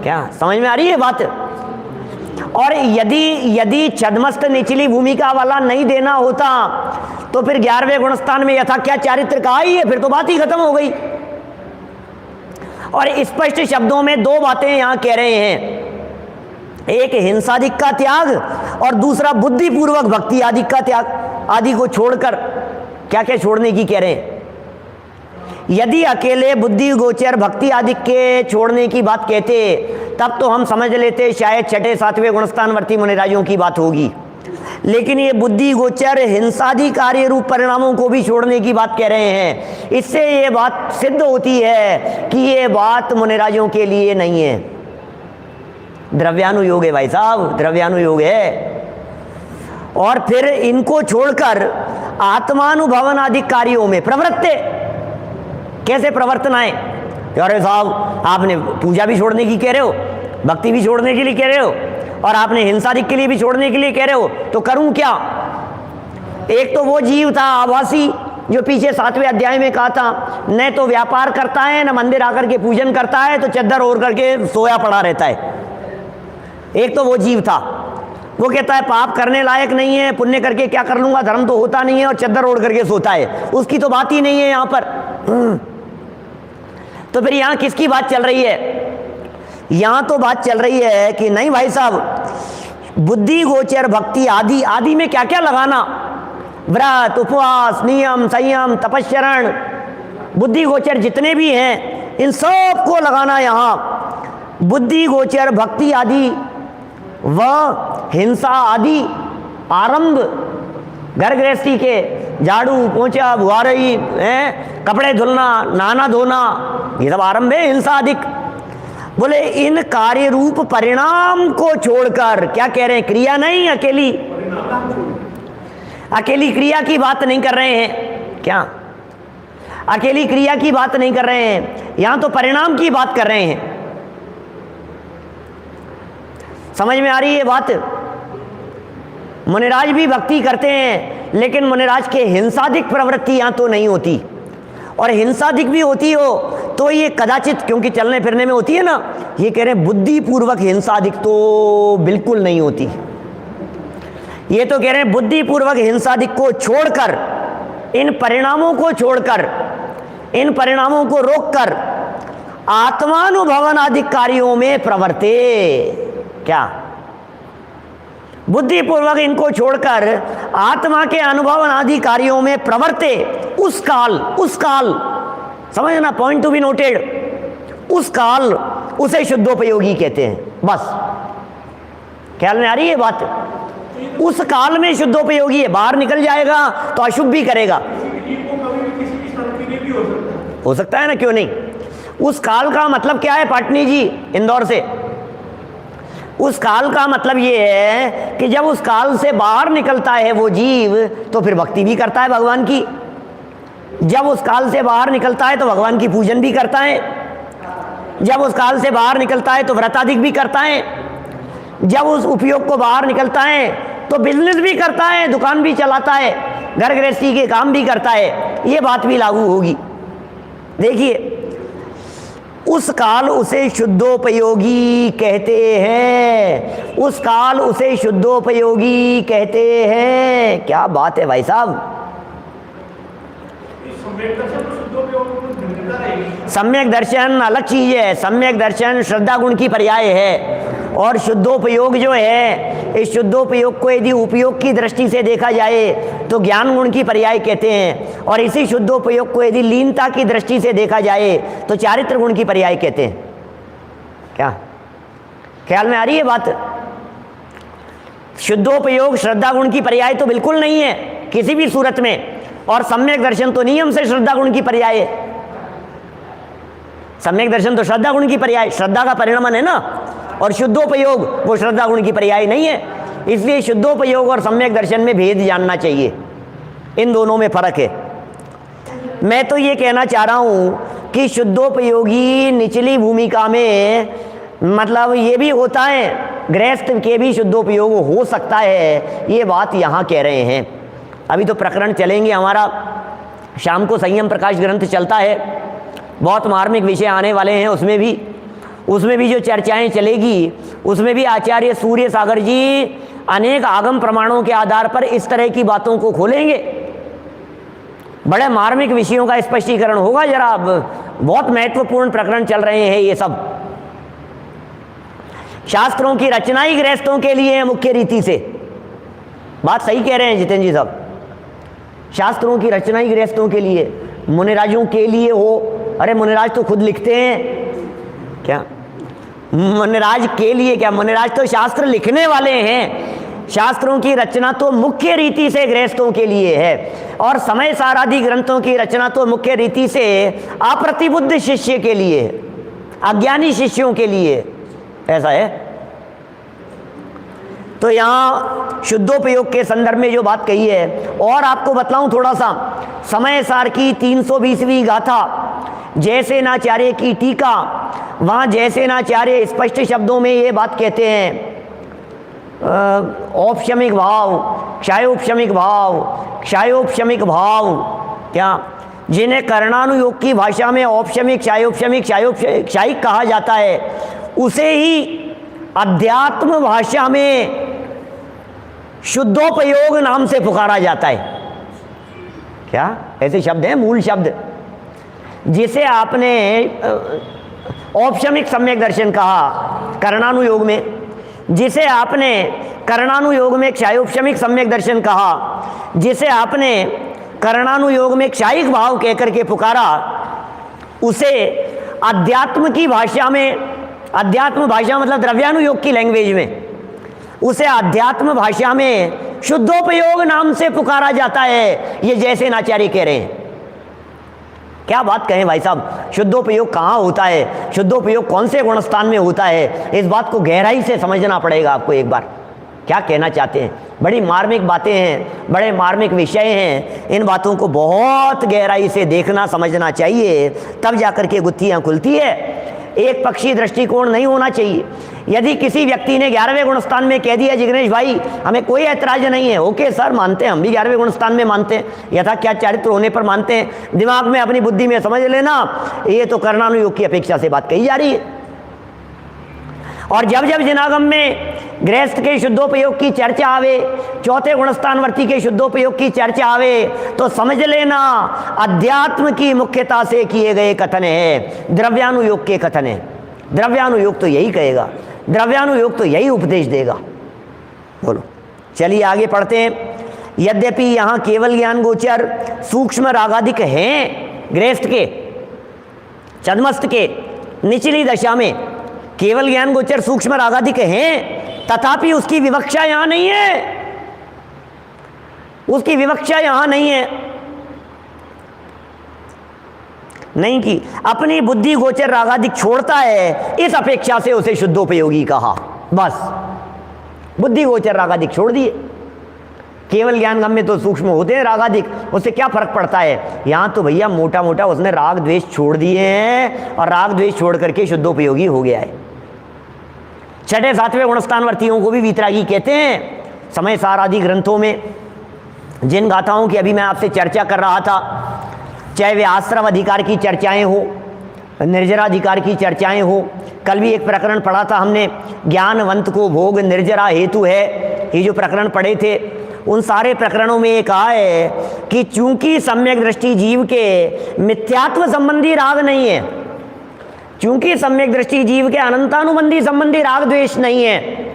क्या समझ में आ रही है बात। और यदि छदमस्त निचली भूमिका वाला नहीं देना होता तो फिर 11वें गुणस्थान में यथा क्या चारित्र कहा ही है, फिर तो बात ही खत्म हो गई। और स्पष्ट शब्दों में दो बातें यहां कह रहे हैं, एक हिंसादिक का त्याग और दूसरा बुद्धिपूर्वक भक्ति आदि का त्याग। आदि को छोड़कर क्या क्या छोड़ने की कह रहे हैं। यदि अकेले बुद्धि गोचर भक्ति आदि के छोड़ने की बात कहते तब तो हम समझ लेते शायद 6ठे 7वें गुणस्थानवर्ती मुनिराजों की बात होगी, लेकिन ये बुद्धि गोचर हिंसादि कार्य रूप परिणामों को भी छोड़ने की बात कह रहे हैं। इससे ये बात सिद्ध होती है कि ये बात मुनिराजों के लिए नहीं है, द्रव्यानुयोग है भाई साहब, द्रव्यानुयोग है। और फिर इनको छोड़कर आत्मानुभवन आदि कार्यों में प्रवृत्ते, कैसे प्रवर्तन आए। अरे साहब आपने पूजा भी छोड़ने की कह रहे हो, भक्ति भी छोड़ने के लिए कह रहे हो, और आपने हिंसादिक के लिए भी छोड़ने के लिए कह रहे हो, तो करूं क्या। एक तो वो जीव था आभासी जो पीछे 7वें अध्याय में कहा था, न तो व्यापार करता है न मंदिर आकर के पूजन करता है, तो चद्दर ओढ़ करके सोया पड़ा रहता है। एक तो वो जीव था, वो कहता है पाप करने लायक नहीं है, पुण्य करके क्या कर लूंगा, धर्म तो होता नहीं है, और चद्दर ओढ़ करके सोता है। उसकी तो बात ही नहीं है यहां पर। तो फिर यहां किसकी बात चल रही है। यहां तो बात चल रही है कि नहीं भाई साहब, बुद्धि गोचर भक्ति आदि, आदि में क्या क्या लगाना, व्रत उपवास नियम संयम तपस्चरण, बुद्धि गोचर जितने भी हैं इन सब को लगाना। यहां बुद्धि गोचर भक्ति आदि व हिंसा आदि आरंभ, घर गृहस्थी के झाड़ू पोंछा बुहारई कपड़े धुलना नहाना धोना, ये सब आरंभ है हिंसा अधिक। बोले इन कार्य रूप परिणाम को छोड़कर, क्या कह रहे हैं, क्रिया नहीं, अकेली क्रिया की बात नहीं कर रहे हैं। क्या अकेली क्रिया की बात नहीं कर रहे हैं, यहां तो परिणाम की बात कर रहे हैं। समझ में आ रही है बात। मुनिराज भी भक्ति करते हैं, लेकिन मुनिराज के हिंसादिक प्रवृत्ति यहां तो नहीं होती, और हिंसादिक भी होती हो तो ये कदाचित, क्योंकि चलने फिरने में होती है ना, ये कह रहे हैं बुद्धिपूर्वक हिंसादिक तो बिल्कुल नहीं होती। ये तो कह रहे हैं बुद्धिपूर्वक हिंसादिक को छोड़कर, इन परिणामों को छोड़कर, इन परिणामों को रोककर आत्मानुभवन आदि कार्यों में प्रवर्ते। क्या बुद्धिपूर्वक इनको छोड़कर आत्मा के अनुभव आदि कार्यों में प्रवर्ते। उस काल समझना, पॉइंट टू बी नोटेड, उस काल उसे शुद्धोपयोगी कहते हैं। बस ख्याल में आ रही है बात। उस काल में शुद्धोपयोगी है, बाहर निकल जाएगा तो अशुभ भी करेगा। हो सकता है ना, क्यों नहीं। उस काल का मतलब क्या है पाटनी जी इंदौर से। उस काल का मतलब ये है कि जब उस काल से बाहर निकलता है वो जीव तो फिर भक्ति भी करता है भगवान की। जब उस काल से बाहर निकलता है तो भगवान की पूजन भी करता है। जब उस काल से बाहर निकलता है तो व्रताधिक भी करता है। जब उस उपयोग को बाहर निकलता है तो बिजनेस भी करता है, दुकान भी चलाता है, घर गृहस्थी के काम भी करता है। ये बात भी लागू होगी। देखिए, उस काल उसे शुद्धोपयोगी कहते हैं। उस काल उसे शुद्धोपयोगी कहते हैं। क्या बात है भाई साहब। सम्यक दर्शन अलग चीज है। सम्यक दर्शन श्रद्धा गुण की पर्याय है, और शुद्धोपयोग जो है, इस शुद्धोपयोग को यदि उपयोग की दृष्टि से देखा जाए तो ज्ञान गुण की पर्याय कहते हैं, और इसी शुद्धोपयोग को यदि लीनता की दृष्टि से देखा जाए तो चारित्र गुण की पर्याय कहते हैं। क्या ख्याल में आ रही है बात। शुद्धोपयोग श्रद्धा गुण की पर्याय तो बिल्कुल नहीं है किसी भी सूरत में, और सम्यक दर्शन तो नियम से श्रद्धा गुण की पर्याय है। सम्यक दर्शन तो श्रद्धा गुण की पर्याय, श्रद्धा का परिणमन है ना, और शुद्धोपयोग वो श्रद्धा गुण की पर्याय नहीं है। इसलिए शुद्धोपयोग और सम्यक दर्शन में भेद जानना चाहिए, इन दोनों में फर्क है। मैं तो ये कहना चाह रहा हूँ कि शुद्धोपयोगी निचली भूमिका में मतलब ये भी होता है, गृहस्थ के भी शुद्धोपयोग हो सकता है, ये बात यहाँ कह रहे हैं। अभी तो प्रकरण चलेंगे, हमारा शाम को संयम प्रकाश ग्रंथ चलता है, बहुत मार्मिक विषय आने वाले हैं, उसमें भी जो चर्चाएं चलेगी, उसमें भी आचार्य सूर्य सागर जी अनेक आगम प्रमाणों के आधार पर इस तरह की बातों को खोलेंगे। बड़े मार्मिक विषयों का स्पष्टीकरण होगा। जरा अब बहुत महत्वपूर्ण प्रकरण चल रहे हैं ये सब। शास्त्रों की रचना ही गृहस्थों के लिए है मुख्य रीति से। बात सही कह रहे हैं जितेंद्र जी साहब, शास्त्रों की रचना ही गृहस्थों के लिए, मुनिराजों के लिए हो। अरे मुनिराज तो खुद लिखते हैं क्या? मुनिराज के लिए क्या, मुनिराज तो शास्त्र लिखने वाले हैं। शास्त्रों की रचना तो मुख्य रीति से गृहस्थों के लिए है, और समय सारादि ग्रंथों की रचना तो मुख्य रीति से अप्रतिबुद्ध शिष्य के लिए, अज्ञानी शिष्यों के लिए, ऐसा है। तो यहाँ शुद्धोपयोग के संदर्भ में जो बात कही है, और आपको बतलाऊं थोड़ा सा, समय सार की 320वीं गाथा जयसेनाचार्य की टीका, वहाँ जयसेनाचार्य स्पष्ट शब्दों में ये बात कहते हैं, औपशमिक भाव, क्षायोपशमिक भाव, क्षायोपशमिक भाव, क्या जिन्हें कर्णानुयोग की भाषा में औपशमिक, क्षायोपशमिक, क्षायिक कहा जाता है, उसे ही अध्यात्म भाषा में शुद्धोपयोग नाम से पुकारा जाता है। क्या ऐसे शब्द हैं, मूल शब्द, जिसे आपने औपशमिक सम्यक दर्शन कहा कर्णानुयोग में, जिसे आपने कर्णानुयोग में क्षायोपशमिक सम्यक दर्शन कहा, जिसे आपने कर्णानुयोग में क्षायिक भाव कहकर के पुकारा, उसे अध्यात्म की भाषा में, अध्यात्म भाषा मतलब द्रव्यानुयोग की लैंग्वेज में, उसे अध्यात्म भाषा में शुद्धोपयोग नाम से पुकारा जाता है। ये जयसेनाचार्य कह रहे हैं। क्या बात कहें भाई साहब, शुद्धोपयोग कहाँ होता है, शुद्धोपयोग कौन से गुणस्थान में होता है, इस बात को गहराई से समझना पड़ेगा आपको एक बार। क्या कहना चाहते हैं, बड़ी मार्मिक बातें हैं, बड़े मार्मिक विषय हैं, इन बातों को बहुत गहराई से देखना समझना चाहिए, तब जाकर के गुत्थियाँ खुलती है। एक पक्षी दृष्टिकोण नहीं होना चाहिए। यदि किसी व्यक्ति ने 11वें गुणस्थान में कह दिया जिग्नेश भाई हमें कोई ऐतराज नहीं है, ओके सर मानते हैं, हम भी 11वें गुणस्थान में मानते हैं, यथा क्या चारित्र होने पर मानते हैं, दिमाग में अपनी बुद्धि में समझ लेना ये तो कर्णानुयोग की अपेक्षा से बात कही जा रही है। और जब जब जिनागम में गृहस्थ के शुद्धोपयोग की चर्चा आवे, चौथे गुणस्थानवर्ती के शुद्धोपयोग की चर्चा आवे, तो समझ लेना अध्यात्म की मुख्यता से किए गए कथन है, द्रव्यानुयोग के कथन है। द्रव्यानुयोग तो यही कहेगा, द्रव्यानुयोग तो यही उपदेश देगा। बोलो चलिए आगे पढ़ते हैं। यद्यपि यहाँ केवल ज्ञान गोचर सूक्ष्म रागादिक हैं गृहस्थ के, छद्मस्थ के निचली दशा में केवल ज्ञान गोचर सूक्ष्म रागादिक हैं, तथापि उसकी विवक्षा यहां नहीं है, उसकी विवक्षा यहां नहीं है, नहीं की अपनी बुद्धि गोचर रागादिक छोड़ता है, इस अपेक्षा से उसे शुद्धोपयोगी कहा। बस बुद्धि गोचर रागादिक छोड़ दिए। केवल ज्ञान गम में तो सूक्ष्म होते हैं रागादिक, उससे क्या फर्क पड़ता है। यहां तो भैया मोटा मोटा उसने राग द्वेष छोड़ दिए हैं, और राग द्वेष छोड़ करके शुद्धोपयोगी हो गया है। छठे सातवें गुणस्थानवर्तियों को भी वीतरागी कहते हैं। समय सार आदि ग्रंथों में जिन गाथाओं की अभी मैं आपसे चर्चा कर रहा था, चाहे वे आश्रम अधिकार की चर्चाएं हो, निर्जराधिकार की चर्चाएं हो, कल भी एक प्रकरण पढ़ा था हमने, ज्ञानवंत को भोग निर्जरा हेतु है, ये जो प्रकरण पढ़े थे, उन सारे प्रकरणों में ये कहा है कि चूंकि सम्यक दृष्टि जीव के मिथ्यात्व संबंधी राग नहीं है, चूंकि सम्यक दृष्टि जीव के अनंतानुबंधी संबंधी राग द्वेष नहीं है,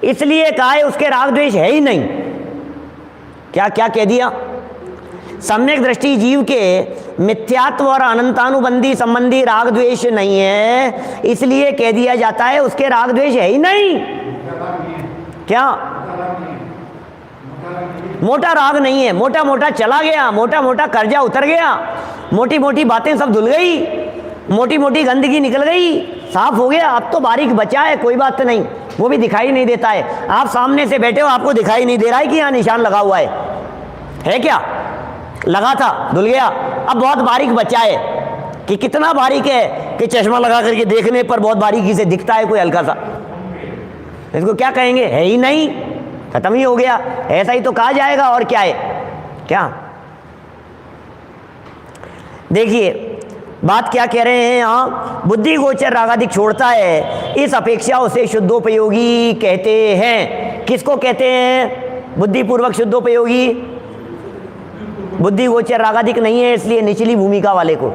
इसलिए कहा है उसके राग द्वेष है ही नहीं। क्या क्या कह दिया, सम्यक दृष्टि जीव के मिथ्यात्व और अनंतानुबंधी संबंधी राग द्वेष नहीं है, इसलिए कह दिया जाता है उसके राग द्वेष है ही नहीं। क्या मोटा राग नहीं है, मोटा मोटा चला गया, मोटा मोटा कर्जा उतर गया, मोटी मोटी बातें सब धुल गई, मोटी मोटी गंदगी निकल गई, साफ हो गया, अब तो बारीक बचा है, कोई बात नहीं, वो भी दिखाई नहीं देता है। आप सामने से बैठे हो, आपको दिखाई नहीं दे रहा है कि यहाँ निशान लगा हुआ है क्या? लगा था, धुल गया, अब बहुत बारीक बचा है कि कितना बारीक है कि चश्मा लगा करके देखने पर बहुत बारीकी से दिखता है कोई हल्का सा, इसको क्या कहेंगे? है ही नहीं, खत्म ही हो गया, ऐसा ही तो कहा जाएगा। और क्या है? क्या देखिए बात क्या कह रहे हैं यहाँ, बुद्धि गोचर रागादिक छोड़ता है, इस अपेक्षा उसे शुद्धोपयोगी कहते हैं। किसको कहते हैं बुद्धिपूर्वक शुद्धोपयोगी? बुद्धि गोचर रागादिक नहीं है इसलिए निचली भूमिका वाले को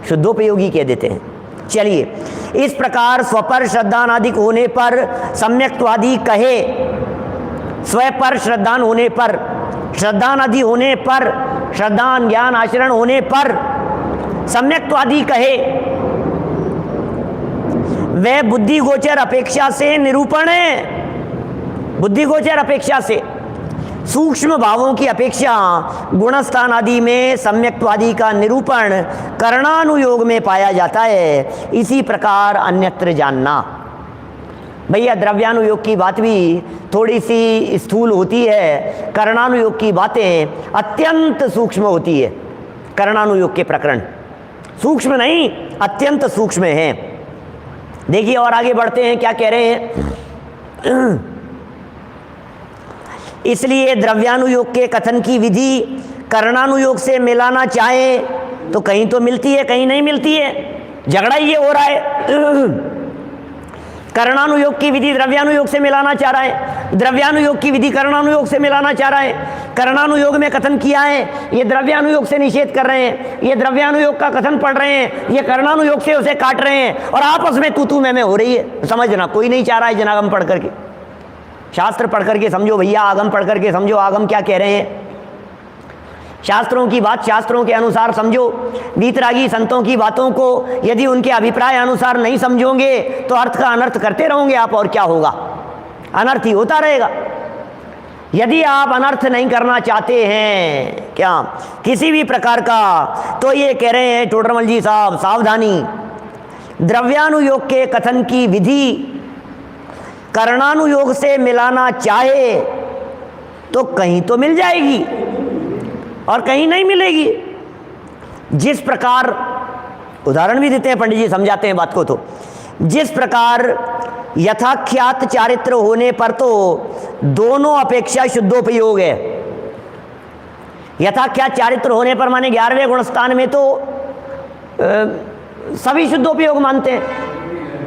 शुद्धोपयोगी कह देते हैं। चलिए, इस प्रकार स्वपर श्रद्धानादिक होने पर सम्यक्त्वादि कहे, स्व पर श्रद्धान होने पर, श्रद्धानादि होने पर, श्रद्धान ज्ञान आचरण होने पर सम्यक्त्वादि कहे, वह बुद्धि गोचर अपेक्षा से निरूपण है। बुद्धि गोचर अपेक्षा से सूक्ष्म भावों की अपेक्षा गुणस्थान आदि में सम्यक्त्वादि का निरूपण करणानुयोग में पाया जाता है। इसी प्रकार अन्यत्र जानना। भैया द्रव्यानुयोग की बात भी थोड़ी सी स्थूल होती है, करणानुयोग की बातें अत्यंत सूक्ष्म होती है। करणानुयोग के प्रकरण सूक्ष्म नहीं, अत्यंत सूक्ष्म हैं। देखिए और आगे बढ़ते हैं, क्या कह रहे हैं। इसलिए द्रव्यानुयोग के कथन की विधि करणानुयोग से मिलाना चाहे तो कहीं तो मिलती है, कहीं नहीं मिलती है। झगड़ा ये हो रहा है, करणानुयोग की विधि द्रव्यानुयोग से मिलाना चाह रहा है, द्रव्यानुयोग की विधि करणानुयोग से मिलाना चाह रहा है। करणानुयोग में कथन किया है, ये द्रव्यानुयोग से निषेध कर रहे हैं, ये द्रव्यानुयोग का कथन पढ़ रहे हैं, ये करणानुयोग से उसे काट रहे हैं, और आपस में तू मैं हो रही है। समझना, कोई नहीं चाह रहा है जनागम पढ़ करके, शास्त्र पढ़ करके समझो भैया, आगम पढ़ करके समझो, आगम क्या कह रहे हैं, शास्त्रों की बात शास्त्रों के अनुसार समझो। वीतरागी संतों की बातों को यदि उनके अभिप्राय अनुसार नहीं समझोगे तो अर्थ का अनर्थ करते रहोगे आप, और क्या होगा? अनर्थ ही होता रहेगा। यदि आप अनर्थ नहीं करना चाहते हैं क्या किसी भी प्रकार का, तो ये कह रहे हैं टोडरमल जी साहब, सावधानी, द्रव्यानुयोग के कथन की विधि करणानुयोग से मिलाना चाहे तो कहीं तो मिल जाएगी और कहीं नहीं मिलेगी। जिस प्रकार, उदाहरण भी देते हैं पंडित जी, समझाते हैं बात को, तो जिस प्रकार यथाख्यात चारित्र होने पर तो दोनों अपेक्षा शुद्धोपयोग है। यथाख्यात चारित्र होने पर माने 11वें गुणस्थान में तो सभी शुद्धोपयोग मानते हैं।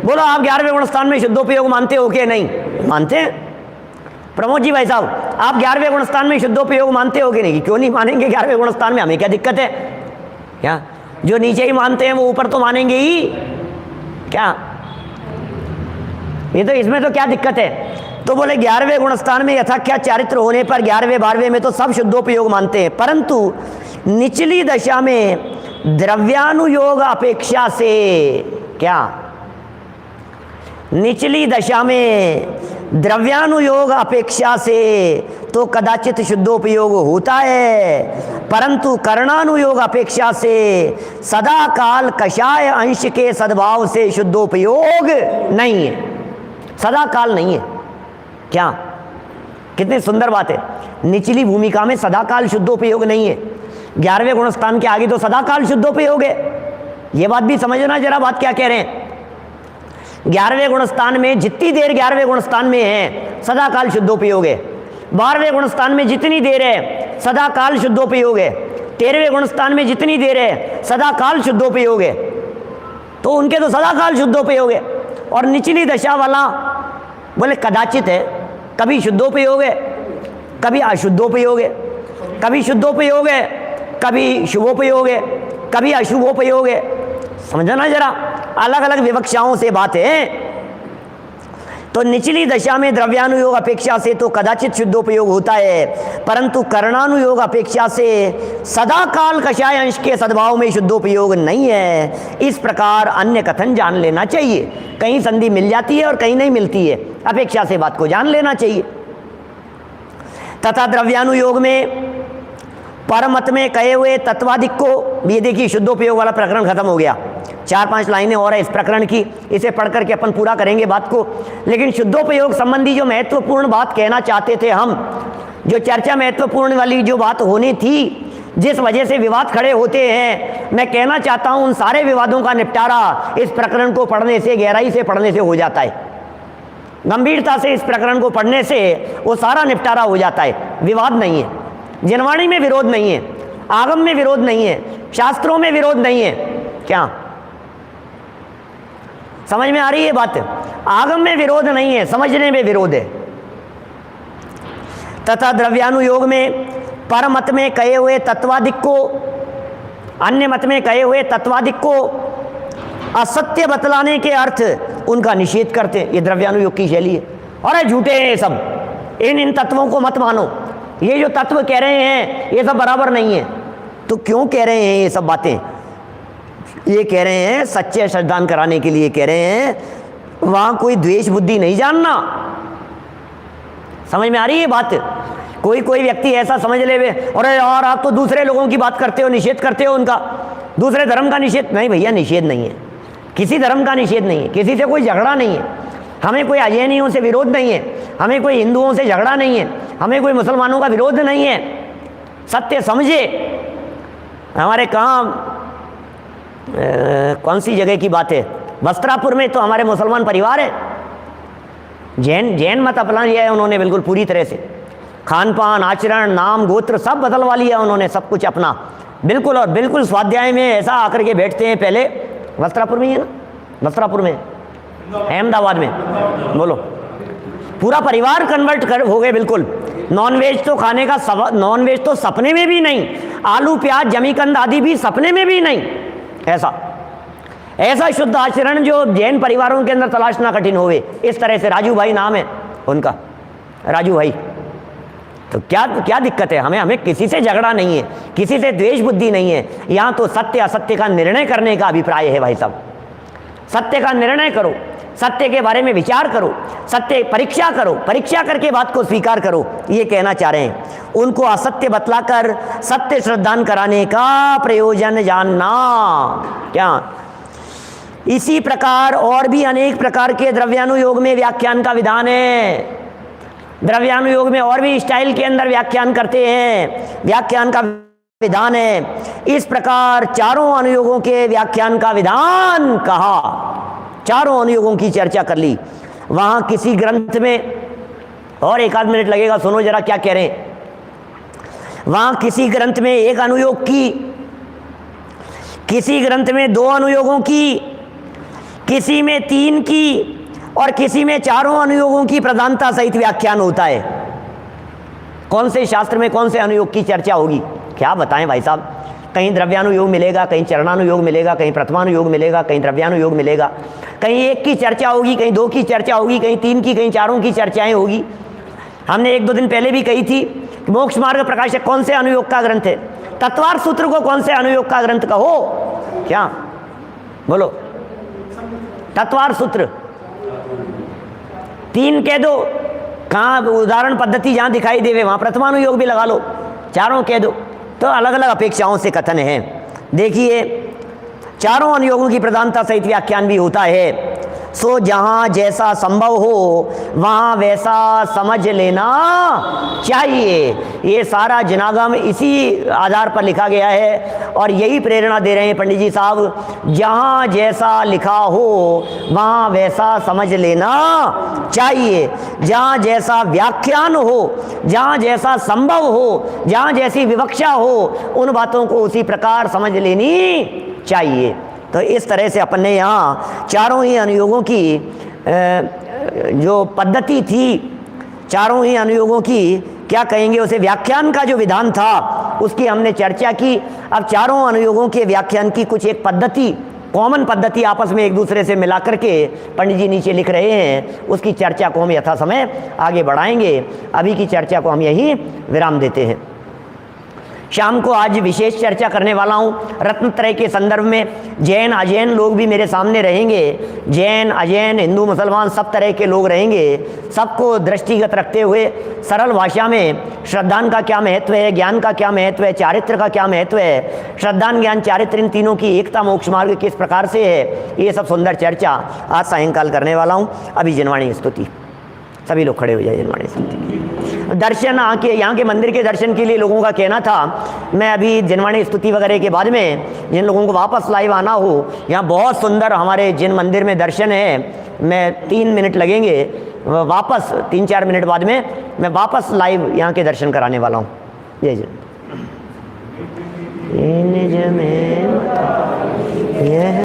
बोलो आप 11वें गुणस्थान में शुद्धोपयोग मानते हो कि नहीं? मानते हैं। प्रमोद जी भाई साहब, आप 11वें गुणस्थान में शुद्धोपयोग मानते हो कि नहीं? क्यों नहीं मानेंगे 11वें गुणस्थान में, हमें क्या दिक्कत है? क्या जो नीचे ही मानते हैं वो ऊपर तो मानेंगे ही क्या? ये तो इसमें तो क्या दिक्कत है? तो बोले 11वें गुणस्थान में यथाख्यात चारित्र होने पर 11वें 12वें में तो सब शुद्धोपयोग मानते हैं, परंतु निचली दशा में द्रव्यानुयोग अपेक्षा से, क्या निचली दशा में द्रव्यानुयोग अपेक्षा से तो कदाचित शुद्धोपयोग होता है, परंतु करणानुयोग अपेक्षा से सदा काल कषाय अंश के सद्भाव से शुद्धोपयोग नहीं है। सदा काल नहीं है। क्या कितनी सुंदर बात है। निचली भूमिका में सदा काल शुद्धोपयोग नहीं है, 11वें गुणस्थान के आगे तो सदा काल शुद्धोपयोग है। ये बात भी समझना जरा, बात क्या कह रहे हैं। 11वें गुणस्थान में जितनी देर 11वें गुणस्थान में है सदा काल शुद्धोपयोग है, 12वें गुणस्थान में जितनी देर है सदा काल शुद्धोपयोग है, 13वें गुणस्थान में जितनी देर है सदा काल शुद्धोपयोग है। तो उनके तो सदा काल शुद्धोपयोग है, और निचली दशा वाला बोले कदाचित है, कभी शुद्धोपयोग है कभी अशुद्धोपयोग है, कभी शुद्धोपयोग है कभी शुभोपयोग है, कभी अशुभोपयोग है। समझना जरा, अलग अलग विवक्षाओं से बात है। तो निचली दशा में द्रव्यानुयोग अपेक्षा से तो कदाचित शुद्धोपयोग होता है, परंतु करणानुयोग अपेक्षा से सदा काल कषाय अंश के सद्भाव में शुद्धोपयोग नहीं है। इस प्रकार अन्य कथन जान लेना चाहिए। कहीं संधि मिल जाती है और कहीं नहीं मिलती है, अपेक्षा से बात को जान लेना चाहिए। तथा द्रव्यानुयोग में परमत में कहे हुए तत्वादिक को, ये देखिए शुद्धोपयोग वाला प्रकरण खत्म हो गया। 4-5 लाइनें और है इस प्रकरण की, इसे पढ़ करके अपन पूरा करेंगे बात को। लेकिन शुद्धोपयोग संबंधी जो महत्वपूर्ण बात कहना चाहते थे हम, जो चर्चा महत्वपूर्ण वाली जो बात होनी थी, जिस वजह से विवाद खड़े होते हैं, मैं कहना चाहता हूं उन सारे विवादों का निपटारा इस प्रकरण को पढ़ने से, गहराई से पढ़ने से हो जाता है। गंभीरता से इस प्रकरण को पढ़ने से वो सारा निपटारा हो जाता है। विवाद नहीं है, जिनवाणी में विरोध नहीं है, आगम में विरोध नहीं है, शास्त्रों में विरोध नहीं है। क्या समझ में आ रही है बात? आगम में विरोध नहीं है, समझने में विरोध है। तथा द्रव्यानुयोग में पर मत में कहे हुए तत्वादिक को, अन्य मत में कहे हुए तत्वादिक को असत्य बतलाने के अर्थ उनका निषेध करते हैं। ये द्रव्यानुयोग की शैली है। और झूठे हैं ये सब, इन तत्वों को मत मानो, ये जो तत्व कह रहे हैं ये सब बराबर नहीं है। तो क्यों कह रहे हैं ये सब बातें? ये कह रहे हैं सच्चे श्रद्धान कराने के लिए कह रहे हैं, वहां कोई द्वेष बुद्धि नहीं जानना। समझ में आ रही है बात? कोई व्यक्ति ऐसा समझ ले, अरे यार आप तो दूसरे लोगों की बात करते हो, निषेध करते हो उनका, दूसरे धर्म का निषेध। नहीं भैया, निषेध नहीं है, किसी धर्म का निषेध नहीं है, किसी से कोई झगड़ा नहीं है, हमें कोई अजैनियों से विरोध नहीं है, हमें कोई हिंदुओं से झगड़ा नहीं है, हमें कोई मुसलमानों का विरोध नहीं है। सत्य समझे। हमारे कहाँ कौन सी जगह की बात है, वस्त्रापुर में तो हमारे मुसलमान परिवार है, जैन मत अपना लिया है उन्होंने बिल्कुल पूरी तरह से। खान पान, आचरण, नाम, गोत्र सब बदलवा लिया उन्होंने, सब कुछ अपना बिल्कुल। और बिल्कुल स्वाध्याय में ऐसा आकर के बैठते हैं। पहले वस्त्रापुर में ही है ना, वस्त्रापुर में, अहमदाबाद में, बोलो, पूरा परिवार कन्वर्ट हो गए बिल्कुल। नॉनवेज तो खाने का, नॉनवेज तो सपने में भी नहीं, आलू प्याज जमीकंद आदि भी सपने में भी नहीं। ऐसा शुद्ध आचरण जो जैन परिवारों के अंदर तलाशना कठिन होवे। इस तरह से राजू भाई नाम है उनका, राजू भाई। तो क्या दिक्कत है? हमें किसी से झगड़ा नहीं है, किसी से द्वेष बुद्धि नहीं है। यहाँ तो सत्य असत्य का निर्णय करने का अभिप्राय है भाई साहब। सत्य का निर्णय करो, सत्य के बारे में विचार करो, सत्य परीक्षा करो, परीक्षा करके बात को स्वीकार करो, ये कहना चाह रहे हैं। उनको असत्य बतलाकर सत्य श्रद्धान कराने का प्रयोजन जानना। क्या इसी प्रकार और भी अनेक प्रकार के द्रव्यानुयोग में व्याख्यान का विधान है। द्रव्यानुयोग में और भी स्टाइल के अंदर व्याख्यान करते हैं, व्याख्यान का विधान है। इस प्रकार चारों अनुयोगों के व्याख्यान का विधान कहा, चारों अनुयोगों की चर्चा कर ली। वहां किसी ग्रंथ में, और एक आध मिनट लगेगा, सुनो जरा क्या कह रहे हैं। वहां किसी ग्रंथ में एक अनुयोग की, किसी ग्रंथ में दो अनुयोगों की, किसी में तीन की, और किसी में चारों अनुयोगों की प्रधानता सहित व्याख्यान होता है। कौन से शास्त्र में कौन से अनुयोग की चर्चा होगी, क्या बताएं भाई साहब। कहीं द्रव्यानुयोग मिलेगा, कहीं चरणानुयोग मिलेगा, कहीं प्रथमानुयोग मिलेगा, कहीं द्रव्यानुयोग मिलेगा, कहीं एक की चर्चा होगी, कहीं दो की चर्चा होगी, कहीं तीन की, कहीं चारों की चर्चाएं होगी। हमने एक दो दिन पहले भी कही थी, मोक्ष मार्ग प्रकाशक कौन से अनुयोग का ग्रंथ है, तत्वार सूत्र को कौन से अनुयोग का ग्रंथ कहो, क्या बोलो, तत्वार सूत्र तीन कह दो, कहाँ उदाहरण पद्धति जहाँ दिखाई देवे वहाँ प्रथमानुयोग भी लगा लो, चारों कह दो, तो अलग अलग अपेक्षाओं से कथन है। देखिए, चारों अनुयोगों की प्रधानता सहित व्याख्यान भी होता है। सो जहाँ जैसा संभव हो वहाँ वैसा समझ लेना चाहिए। ये सारा जनागम इसी आधार पर लिखा गया है और यही प्रेरणा दे रहे हैं पंडित जी साहब। जहाँ जैसा लिखा हो वहाँ वैसा समझ लेना चाहिए। जहाँ जैसा व्याख्यान हो, जहाँ जैसा संभव हो, जहाँ जैसी विवक्षा हो, उन बातों को उसी प्रकार समझ लेनी चाहिए। तो इस तरह से अपन ने यहाँ चारों ही अनुयोगों की जो पद्धति थी, चारों ही अनुयोगों की क्या कहेंगे उसे, व्याख्यान का जो विधान था उसकी हमने चर्चा की। अब चारों अनुयोगों के व्याख्यान की कुछ एक पद्धति, कॉमन पद्धति आपस में एक दूसरे से मिला करके पंडित जी नीचे लिख रहे हैं, उसकी चर्चा को हम यथा समय आगे बढ़ाएंगे। अभी की चर्चा को हम यहीं विराम देते हैं। शाम को आज विशेष चर्चा करने वाला हूँ रत्नत्रय के संदर्भ में। जैन अजैन लोग भी मेरे सामने रहेंगे, जैन अजैन हिंदू मुसलमान सब तरह के लोग रहेंगे। सबको दृष्टिगत रखते हुए सरल भाषा में श्रद्धान का क्या महत्व है, ज्ञान का क्या महत्व है, चारित्र का क्या महत्व है, श्रद्धान ज्ञान चारित्र इन तीनों की एकता मोक्ष मार्ग किस प्रकार से है, ये सब सुंदर चर्चा आज सायंकाल करने वाला हूँ। अभी जिनवाणी स्तुति, सभी लोग खड़े हो जाए जिनवाणी स्तुति। दर्शन यहाँ के मंदिर के दर्शन के लिए लोगों का कहना था, मैं अभी जिनवाणी स्तुति वगैरह के बाद में जिन लोगों को वापस लाइव आना हो, यहाँ बहुत सुंदर हमारे जिन मंदिर में दर्शन है, मैं 3 मिनट लगेंगे वापस 3-4 मिनट बाद में मैं वापस लाइव यहाँ के दर्शन कराने वाला हूँ। जय जय।